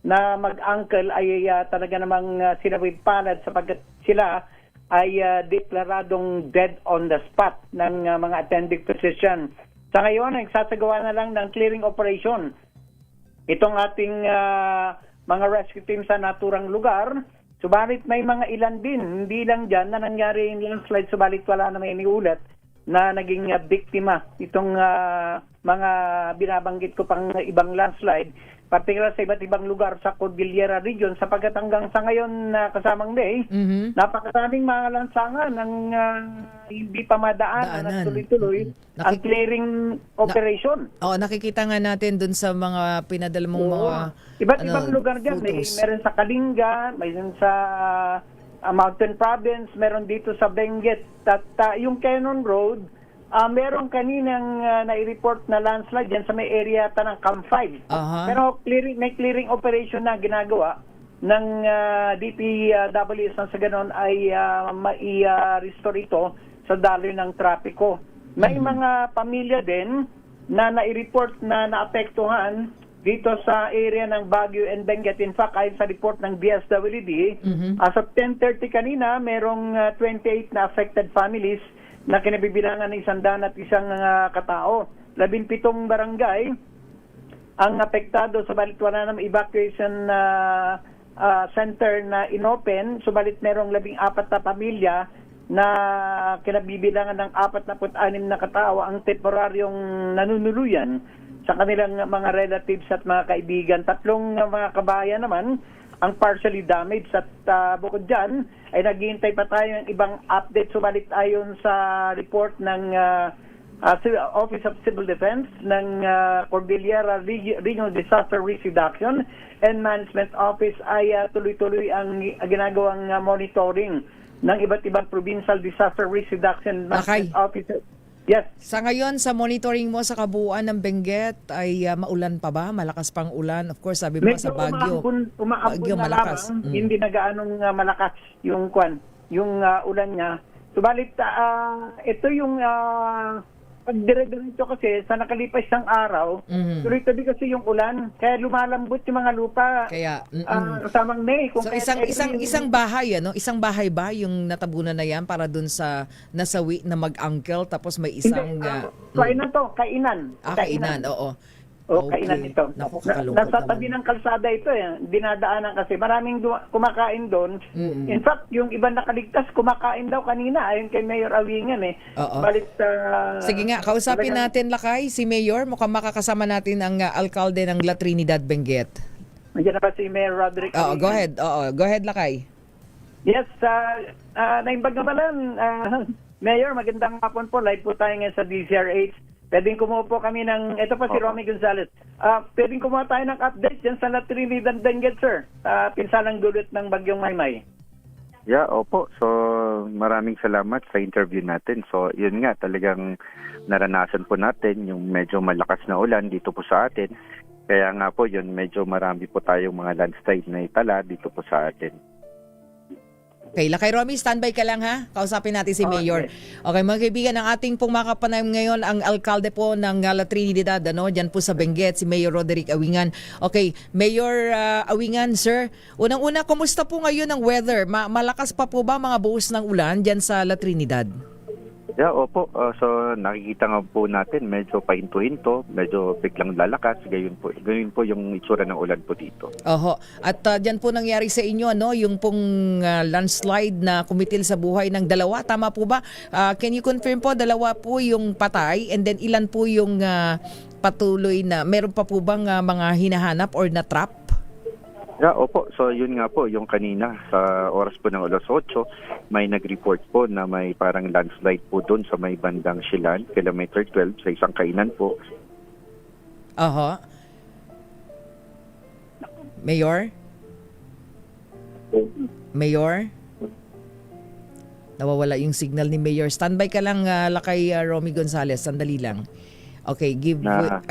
na mag-uncle ay talaga namang sinabing palad sapagkat sila ay deklaradong dead on the spot ng mga attending physician. Sa ngayon, nagsasagawa na lang ng clearing operation itong ating mga rescue team sa naturang lugar. Subalit may mga ilan din, hindi lang dyan na nangyari yung landslide, subalit wala na may iniulat na naging biktima itong mga binabanggit ko pang ibang landslide, particular sa iba't ibang lugar sa Cordillera region, sapagkat hanggang sa ngayon kasamang May, napakaraming mga lansangan ng hindi pa madaan at tuloy-tuloy ang clearing operation. Nakikita nga natin dun sa mga pinadala mong mga iba't ibang lugar dyan. Meron sa Kalinga, mayroon sa Mountain Province, meron dito sa Benguet, at yung Cannon Road, meron kaninang nai-report na landslide dyan sa may area ng Camp 5. Pero may clearing operation na ginagawa ng DPWS na sa ganon ay mai-restore ito sa daloy ng trapiko. May mga pamilya din na nai-report na naapektuhan dito sa area ng Baguio and Benguet. In fact, ayon sa report ng DSWD, as of 10:30 kanina, merong 28 na affected families na kinabibilangan ng 101 katao. 17 barangay ang apektado, subalit wala ng evacuation center na inopen, subalit merong 14 na pamilya na kinabibilangan ng 46 na katao ang temporaryong nanunuluyan sa kanilang mga relatives at mga kaibigan. 3 mga kabayan naman ang partially damaged, at bukod dyan ay naghihintay pa tayo ng ibang update, subalit ayon sa report ng Office of Civil Defense ng Cordillera Regional Disaster Risk Reduction and Management Office ay tuloy-tuloy ang ginagawang monitoring ng iba't ibang Provincial Disaster Risk Reduction Management Office. Yes. Sa ngayon, sa monitoring mo sa kabuuan ng Benguet, ay maulan pa ba? Malakas pang ulan? Of course, sabi mo sa Baguio. Baguio malakas. Hindi na gaanong malakas yung ulan niya. Subalit, ito yung pagdire-diretso kasi sa nakalipas isang araw, tuloy-tuloy kasi yung ulan, kaya lumalambot yung mga lupa. Kaya, kasamang May. So isang bahay, isang bahay ba yung natabunan na yan para dun sa nasawi na mag-uncle, tapos may isang... Kainan to, kainan. Kainan, oo. Kainan ito. Nasa tabi ng kalsada ito dinadaanan kasi maraming kumakain doon. In fact, yung iba nakaligtas kumakain daw kanina ayon kay Mayor Awingan Balit sige nga, kausapin natin Lakay, si Mayor, mukhang makakasama natin ang alkalde ng La Trinidad, Benguet. Nandiyan na ba si Mayor Roderick? Go ahead. Go ahead, Lakay. Yes, naimbag na pala. Mayor, magandang hapon po. Live po tayo ngayon sa DZRH. Pwedeng kumuha po kami ng, ito pa si Romy Gonzalez. Pwedeng kumuha tayo ng update dyan sa La Trinidad, Benguet, sir. Pinsalang dulot ng Bagyong Maymay. Yeah, opo. So, maraming salamat sa interview natin. So, yun nga, talagang naranasan po natin yung medyo malakas na ulan dito po sa atin. Kaya nga po, yun, medyo marami po tayong mga landslide na itala dito po sa atin. Okay, Lakay Romy, standby ka lang ha. Kausapin natin si Mayor. Okay, mga kaibigan, ang ating pong makapanayam ngayon, ang alkalde po ng La Trinidad, dyan po sa Benguet, si Mayor Roderick Awingan. Okay, Mayor Awingan, sir, unang-una, kumusta po ngayon ang weather? Malakas pa po ba mga buhos ng ulan dyan sa La Trinidad? Yeah, opo. So nakikita nga po natin medyo pahinto-hinto, medyo biglang lalakas. Gayon po yung itsura ng ulan po dito. Oho. At diyan po nangyari sa inyo yung pong landslide na kumitil sa buhay ng dalawa. Tama po ba? Can you confirm po, dalawa po yung patay and then ilan po yung patuloy na, meron pa po bang mga hinahanap or na-trap? Yeah, opo. So yun nga po, yung kanina sa oras po ng alas 8, may nag-report po na may parang landslide po doon sa may bandang Silan, kilometer 12, sa isang kainan po. Oho. Mayor? Mayor? Nawawala yung signal ni Mayor. Standby ka lang, Lakay Romy Gonzales. Sandali lang. Okay,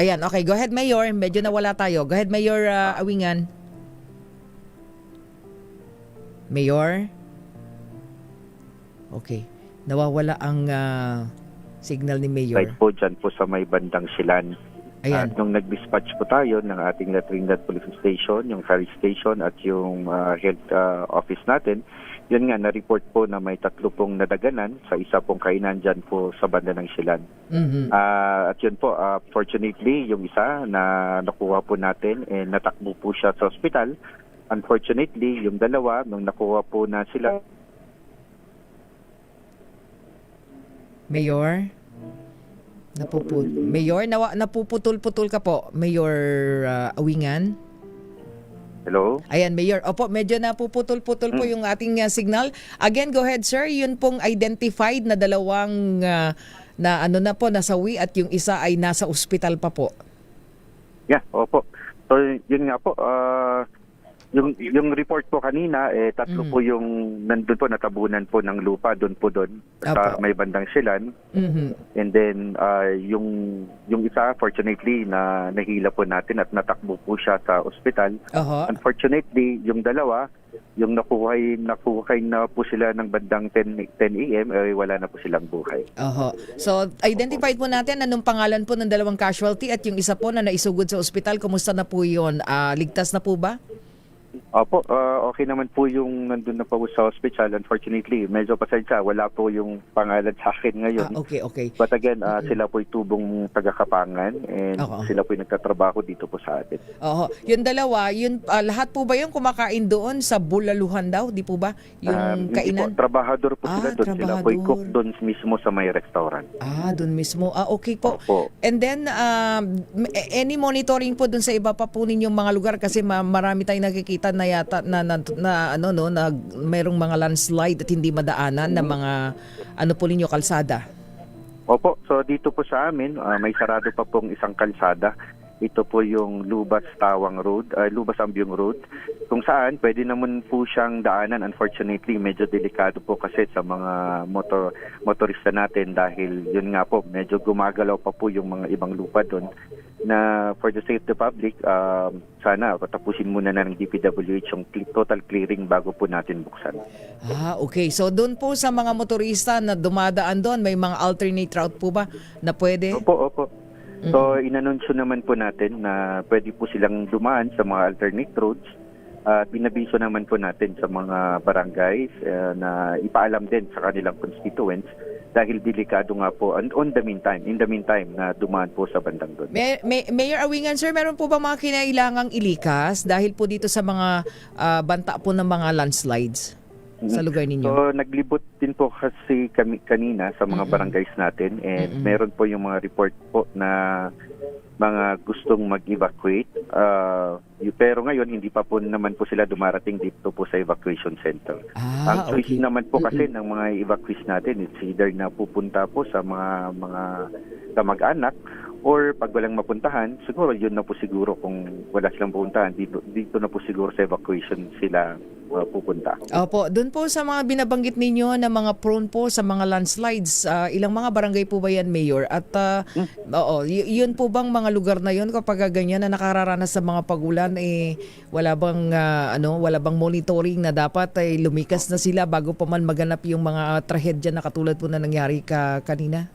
ayan, okay. Go ahead, Mayor. Medyo nawala tayo. Go ahead, Mayor Awingan. Mayor? Okay. Nawawala ang signal ni Mayor. Right po dyan po sa may bandang Silan. Ayan. Nung nag-dispatch po tayo ng ating La Trinidad Police Station, yung Ferry Station at yung health office natin, yun nga, na-report po na may 3 pong nadaganan sa isa pong kainan dyan po sa banda ng Silan. Mm-hmm. At yun po, fortunately, yung isa na nakuha po natin, natakbo po siya sa ospital. Unfortunately, yung dalawa, nung nakuha po na sila. Mayor? Mayor, napuputol-putol ka po. Mayor Awingan? Hello? Ayan, Mayor. Opo, medyo napuputol-putol po yung ating signal. Again, go ahead, sir. Yun pong identified na dalawang nasawi at yung isa ay nasa ospital pa po. Yeah, opo. So, yun nga po, yung report po kanina, 3 po yung nandun po, natabunan po ng lupa doon sa may bandang Silan. Mm-hmm. And then, yung isa, fortunately, na nahila po natin at natakbo po siya sa ospital. Unfortunately, yung dalawa, yung nakuhay na po sila ng bandang 10 a.m., wala na po silang buhay. So, identified po natin anong pangalan po ng dalawang casualty at yung isa po na naisugod sa ospital. Kumusta na po yun? Ligtas na po ba? Opo, okay naman po yung nandun na po sa hospital. Unfortunately, medyo pasensya, wala po yung pangalan sa akin ngayon. Okay. But again, sila po tubong taga-Kapangan and sila po nagtatrabaho dito po sa atin. Yung dalawa, lahat po ba yung kumakain doon sa Bulaluhan daw? Di po ba? Yung kainan? Hindi po, trabahador po sila doon. Sila po cook doon mismo sa may restaurant. Doon mismo. Okay po. Opo. And then, any monitoring po doon sa iba pa po ninyong mga lugar kasi marami tayong nakikita na yata na mayroong mga landslide at hindi madaanan na mga po ninyo kalsada. Opo, so dito po sa amin may sarado pa pong isang kalsada. Ito po yung Lubas-Tawang Road, Lubas-Ambyong Road, kung saan pwede naman po siyang daanan. Unfortunately, medyo delikado po kasi sa mga motorista natin dahil yun nga po, medyo gumagalaw pa po yung mga ibang lupa doon na for the sake of the public, sana tapusin muna na ng DPWH yung total clearing bago po natin buksan. Okay. So doon po sa mga motorista na dumadaan doon, may mga alternate route po ba na pwede? Opo. So, inanunsyo naman po natin na pwede po silang dumaan sa mga alternate roads. Binabiso naman po natin sa mga barangays na ipaalam din sa kanilang constituents dahil delikado nga po in the meantime na dumaan po sa bandang doon. Mayor Awingan, sir, meron po ba mga kinailangang ilikas dahil po dito sa mga banta po ng mga landslides sa lugar ninyo? So, naglibot din po kasi kami kanina sa mga barangays natin and meron po yung mga report po na mga gustong mag-evacuate. Pero ngayon, hindi pa po naman po sila dumarating dito po sa evacuation center. Ang choice naman po kasi ng mga evacuees natin, it's either na pupunta po sa mga kamag-anak or pag walang mapuntahan, siguro yun na po siguro kung wala silang pupuntahan, dito na po siguro sa evacuation sila pupunta. Opo, doon po sa mga binabanggit ninyo na mga prone po sa mga landslides, ilang mga barangay po ba yan, Mayor? At yun po bang mga lugar na yun kapag ganyan na nakararanas sa mga pagulan, wala bang monitoring na dapat lumikas na sila bago pa man maganap yung mga trahedya na katulad po na nangyari kanina?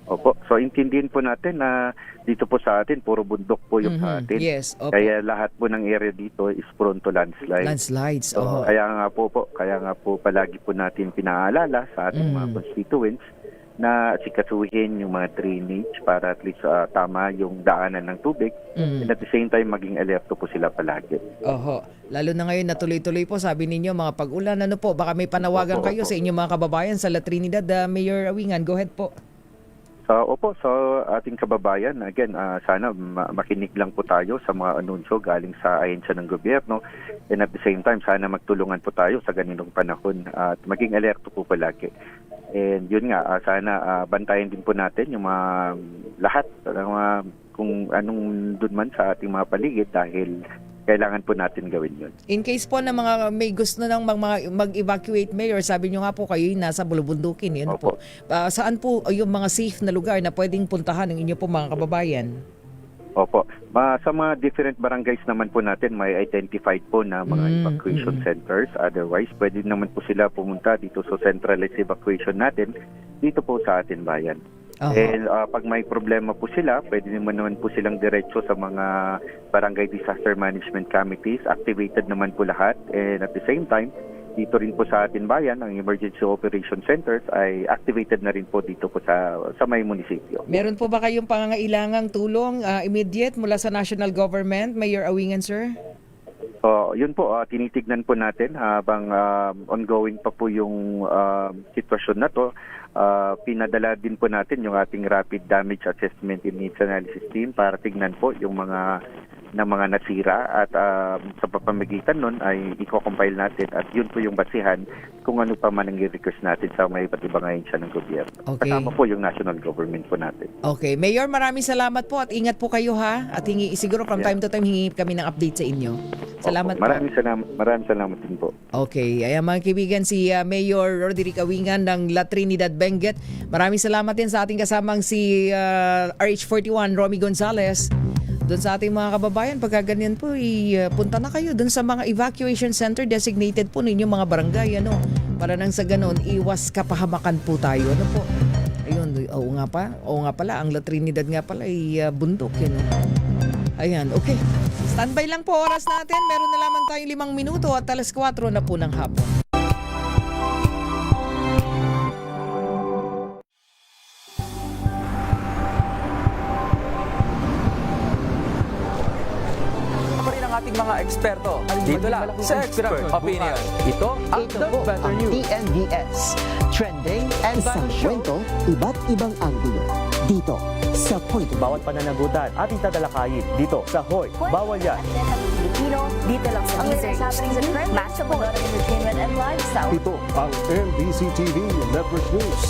Opo. So, intindihin po natin na dito po sa atin, puro bundok po yung sa atin. Yes. Opo. Kaya lahat po ng area dito is prone to landslides. Landslides. Kaya nga po palagi po natin pinaalala sa ating mga constituents na asikasuhin yung mga drainage para at least tama yung daanan ng tubig. And at the same time, maging alerto po sila palagi. Oho. Lalo na ngayon na tuloy-tuloy po, sabi ninyo, mga pag-ulan, ano po, baka may panawagan kayo sa inyong mga kababayan sa La Trinidad. Mayor Awingan, go ahead po. Opo, so ating kababayan, again, sana makinig lang po tayo sa mga anunsyo galing sa ahensya ng gobyerno. And at the same time, sana magtulungan po tayo sa ganitong panahon at maging alerto po palagi. And yun nga, sana bantayan din po natin yung mga lahat, kung anong dun man sa ating mga paligid dahil kailangan po natin gawin yun. In case po na mga may gusto nang mag-evacuate, Mayor, sabi nyo nga po kayo nasa bulubundukin. Yun po. Saan po yung mga safe na lugar na pwedeng puntahan ng inyo po mga kababayan? Opo. Sa mga different barangays naman po natin, may identified po na mga evacuation centers. Otherwise, pwede naman po sila pumunta dito sa centralized evacuation natin dito po sa ating bayan. And pag may problema po sila, pwede naman po silang diretso sa mga barangay disaster management committees. Activated naman po lahat. And at the same time, dito rin po sa ating bayan, ang emergency operation centers ay activated na rin po dito po sa may munisipyo. Meron po ba kayong pangangailangang tulong immediate mula sa national government, Mayor Awingan, sir? Yun po, tinitignan po natin habang ongoing pa po yung sitwasyon na to. Pinadala din po natin yung ating rapid damage assessment and needs analysis team para tignan po yung mga nasira at sa pamamagitan nun ay i-compile natin at yun po yung basihan kung ano pa man ang i-request natin sa may iba't ibang ahensya ng gobyerno. Okay. Kasama po yung national government po natin. Okay. Mayor, maraming salamat po at ingat po kayo ha. At siguro from time to time hingi kami ng update sa inyo. Salamat po. Maraming salamat din po. Okay. Ayan mga kaibigan, si Mayor Roderick Awingan ng La Trinidad Benguet. Maraming salamat din sa ating kasamang si RH41 Romy Gonzalez. Doon sa ating mga kababayan, pagka ganyan po, punta na kayo doon sa mga evacuation center designated po ninyo mga barangay, para nang sa ganon, iwas kapahamakan po tayo, po. Ayun, oo nga pala, ang La Trinidad nga pala ay bundok, Ayan, okay. Standby lang po oras natin, meron na lamang tayong 5 minuto at 4:00 na po ng hapon. ating mga eksperto. Dito lang sa Expert Opinion. Ito ang The Better News. TNVS. Trending and isang kwento, iba't ibang anggulo. Dito sa Point. Bawat pananagutan ating tatalakayin dito sa Hoy. Bawal yan. Dito lang sa Match of Entertainment and Lifestyle. Ito ang NBC TV Network News.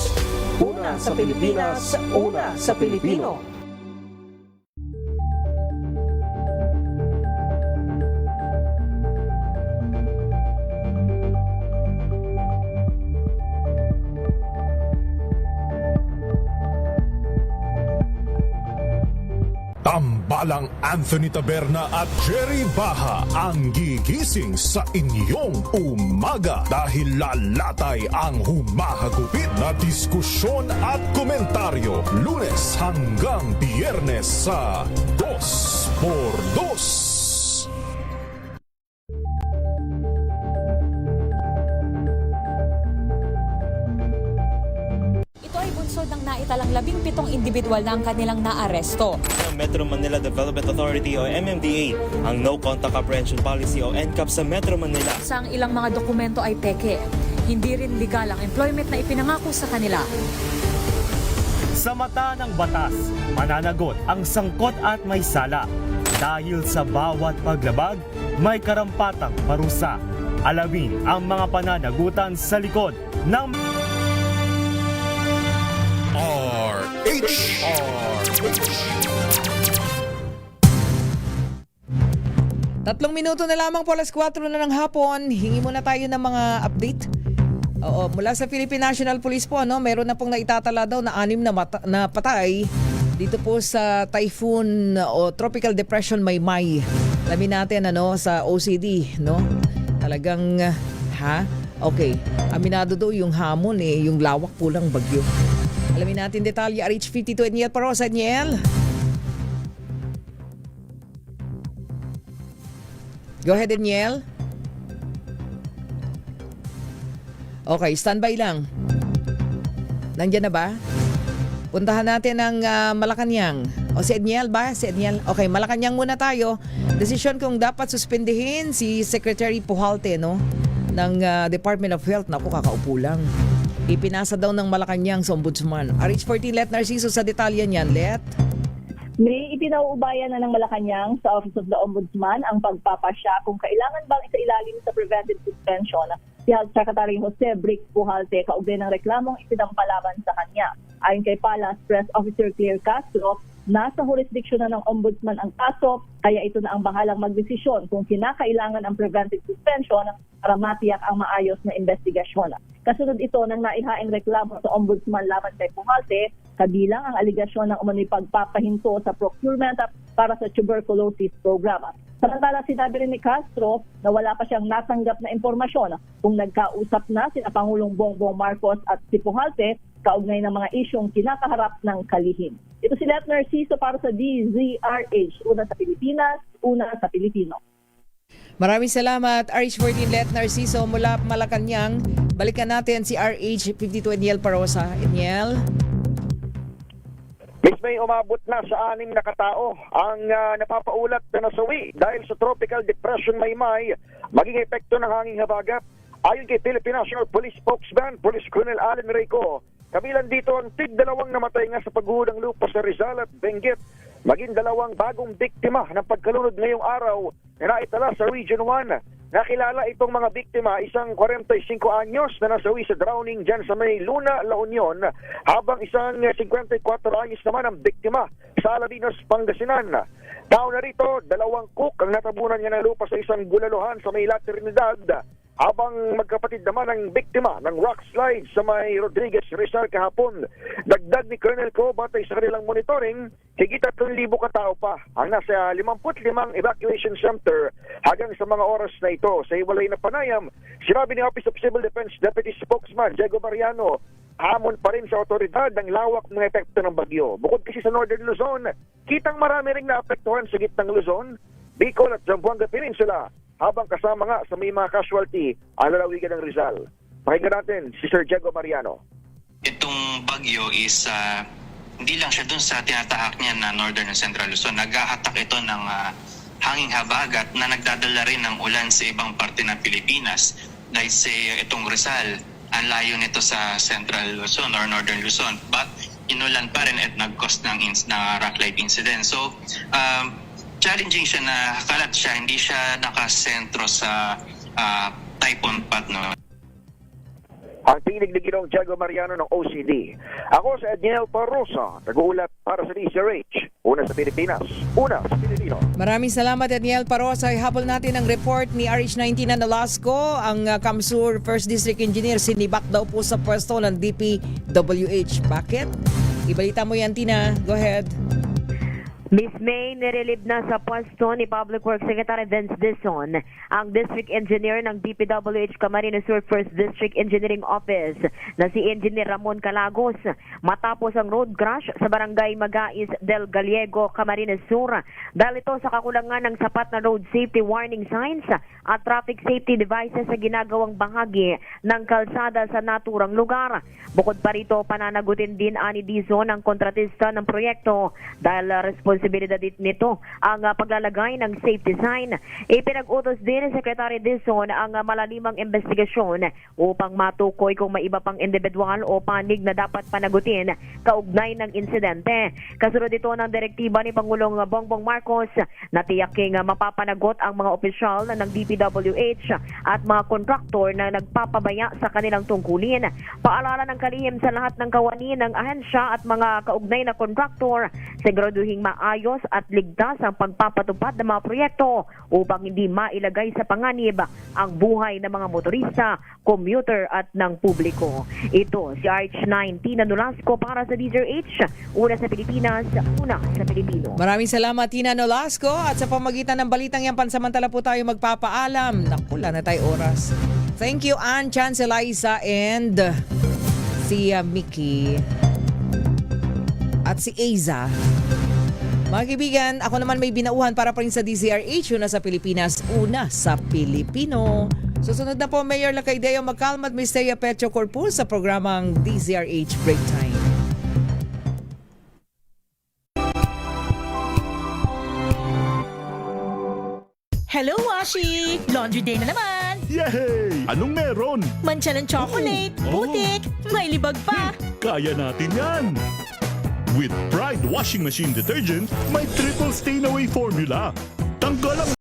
Una sa Pilipinas, una sa Pilipino. Tambalang Anthony Taberna at Jerry Baha ang gigising sa inyong umaga dahil lalatay ang humahagupit na diskusyon at komentaryo Lunes hanggang Biyernes sa 2x2. Ng naitalang 17 individual na ang kanilang naaresto. Metro Manila Development Authority o MMDA ang No Contact Apprehension Policy o NCAP sa Metro Manila. Sa ilang mga dokumento ay peke. Hindi rin legal ang employment na ipinangako sa kanila. Sa mata ng batas, mananagot ang sangkot at may sala. Dahil sa bawat paglabag, may karampatang parusa. Alamin ang mga pananagutan sa likod ng Tatlong minuto na lamang po, 4:00 na ng hapon. Hingi muna tayo ng mga update. Mula sa Philippine National Police po, meron na pong naitatala daw na 6 na patay dito po sa typhoon o tropical depression Maymay. Alamin natin sa OCD, Talagang okay. Aminado daw yung hamon yung lawak po lang bagyo. Alamin natin detalye. RH52 Niel Parosa. Niel. Go ahead, Niel. Okay, standby lang. Nandiyan na ba? Puntahan natin ang Malacanang. O si Edniel ba? Si Edniel. Okay, Malacanang muna tayo. Desisyon kung dapat suspindihin si Secretary Pujalte, no? Ng Department of Health. Naku, kakaupo lang. Ipinasa daw ng Malacanang sa Ombudsman. RH14, Let Narciso sa detalye niyan. Let? May ipinauubayan na ng Malacanang sa Office of the Ombudsman ang pagpapasya kung kailangan bang isailalim sa preventive suspension si Health Secretary Jose Brick Pujalte kaugnay ng reklamong isinampalaban sa kanya. Ayon kay Palas Press Officer Claire Castro, nasa jurisdiction na ng Ombudsman ang kaso, kaya ito na ang bahalang magdesisyon kung kinakailangan ang preventive suspension para matiyak ang maayos na investigasyon. Kasunod ito ng naihaing reklamo sa Ombudsman laban kay Pujalte, kabilang ang aligasyon ng umano'y pagpapahinto sa procurement para sa tuberculosis program. Samantala, sinabi rin ni Castro na wala pa siyang natanggap na impormasyon kung nagkausap na sina Pangulong Bongbong Marcos at si Pujalte kaugnay ng mga isyong kinakaharap ng kalihim. Ito si Let Narciso para sa DZRH, una sa Pilipinas, una sa Pilipino. Maraming salamat, RH14 Let Narciso mula Malacanang. Balikan natin si RH52 Edniel Parosa. Edniel? Miss May, umabot na sa 6 na katao ang napapaulat na nasawi dahil sa Tropical Depression Maymay, maging epekto ng hanging habagat. Ayon kay Philippine National Police Spokesman, Police Colonel Allen Reyco, kabilang dito ang tig-2 namatay nga sa pagguhod ng lupa sa Rizal at Benguet, maging 2 bagong biktima ng pagkalunod ngayong araw na naitala sa Region 1. Nakilala itong mga biktima, isang 45 anyos na nasawi sa drowning dyan sa may Luna, La Union, habang isang 54 anyos naman ang biktima sa Alaminos, Pangasinan. Tao na rito, 2 cook ang natabunan niya ng lupa sa isang gulaluhan sa may La Trinidad, habang magkapatid naman ang biktima ng rock slide sa may Rodriguez Rizal kahapon. Dagdag ni Colonel Co, batay sa kanilang monitoring, higit 3,000 katao pa ang nasa 55 evacuation center hanggang sa mga oras na ito. Sa iwalay na panayam, sinabi ni Office of Civil Defense Deputy Spokesman Diego Mariano, hamon pa rin sa otoridad ang lawak ng epekto ng bagyo. Bukod kasi sa Northern Luzon, kitang marami ring naapektuhan sa gitnang Luzon, Bicol at Zamboanga Peninsula, habang kasama nga sa may mga casualty ang lalawigan ng Rizal. Pakinggan natin si Sir Diego Mariano. Itong bagyo is hindi lang siya dun sa tinatahak niya na Northern and Central Luzon. Nag-ahatak ito ng hanging habagat na nagdadala rin ng ulan sa ibang parte ng Pilipinas. Dahil sa itong Rizal, ang layo nito sa Central Luzon or Northern Luzon. But inulan pa rin at nag-cause ng rock slide incident. So, challenging siya na kalat siya, hindi siya nakasentro sa typhoon path, no? Ang tinig ni Ginoong Diego Mariano ng OCD. Ako sa Edniel Parosa, nag-uulat para sa DZRH, una sa Pilipinas, una sa Pilipino. Maraming salamat, Edniel Parosa. Ihabol natin ang report ni RH19 na Nolasco. Ang Kamsur 1st District Engineer sinibak daw po sa pwesto ng DPWH. Bakit? Ibalita mo yan, Tina. Go ahead. Miss May, nirelieve na sa pwesto ni Public Works Secretary Vince Dizon ang District Engineer ng DPWH Camarines Sur 1st District Engineering Office na si Engineer Ramon Calagos matapos ang road crash sa barangay Magais del Gallego, Camarines Sur. Dahil ito sa kakulangan ng sapat na road safety warning signs at traffic safety devices sa ginagawang bahagi ng kalsada sa naturang lugar. Bukod pa rito, pananagutin din ani Dizon ang kontratista ng proyekto dahil responsibilidad nito ang paglalagay ng safety sign. Ipinag-utos din ni Secretary Dizon ang malalimang investigasyon upang matukoy kung may iba pang individual o panig na dapat panagutin kaugnay ng insidente. Kasunod ito ng direktiba ni Pangulong Bongbong Marcos na tiyaking mapapanagot ang mga opisyal ng DPWH at mga kontraktor na nagpapabaya sa kanilang tungkulin. Paalala ng kalihim sa lahat ng kawani ng ahensya at mga kaugnay na kontraktor, siguraduhing maayos at ligtas ang pagpapatupad ng mga proyekto upang hindi mailagay sa panganib ang buhay ng mga motorista, commuter at ng publiko. Ito si RH19 na Nolasco para sa DZRH, una sa Pilipinas, una sa Pilipino. Maraming salamat, Tina Nolasco. At sa pamagitan ng balitang yan, pansamantala po tayo magpapaalam. Naku, wala na tayo oras. Thank you, Ann, Chance, Eliza, and si Mickey at si Aiza. Mga kaibigan, ako naman may binauhan para pa rin sa DZRH, una sa Pilipinas, una sa Pilipino. Susunod na po, Mayor Lacaideo Macalma at Miss Thea Petro Corpus sa programang DZRH Break Time. Moshi! Laundry day na naman! Yay! Anong meron? Mancha ng chocolate, putik, may libag pa! Kaya natin yan! With Pride Washing Machine Detergent, may triple stain away formula. Tanggal ang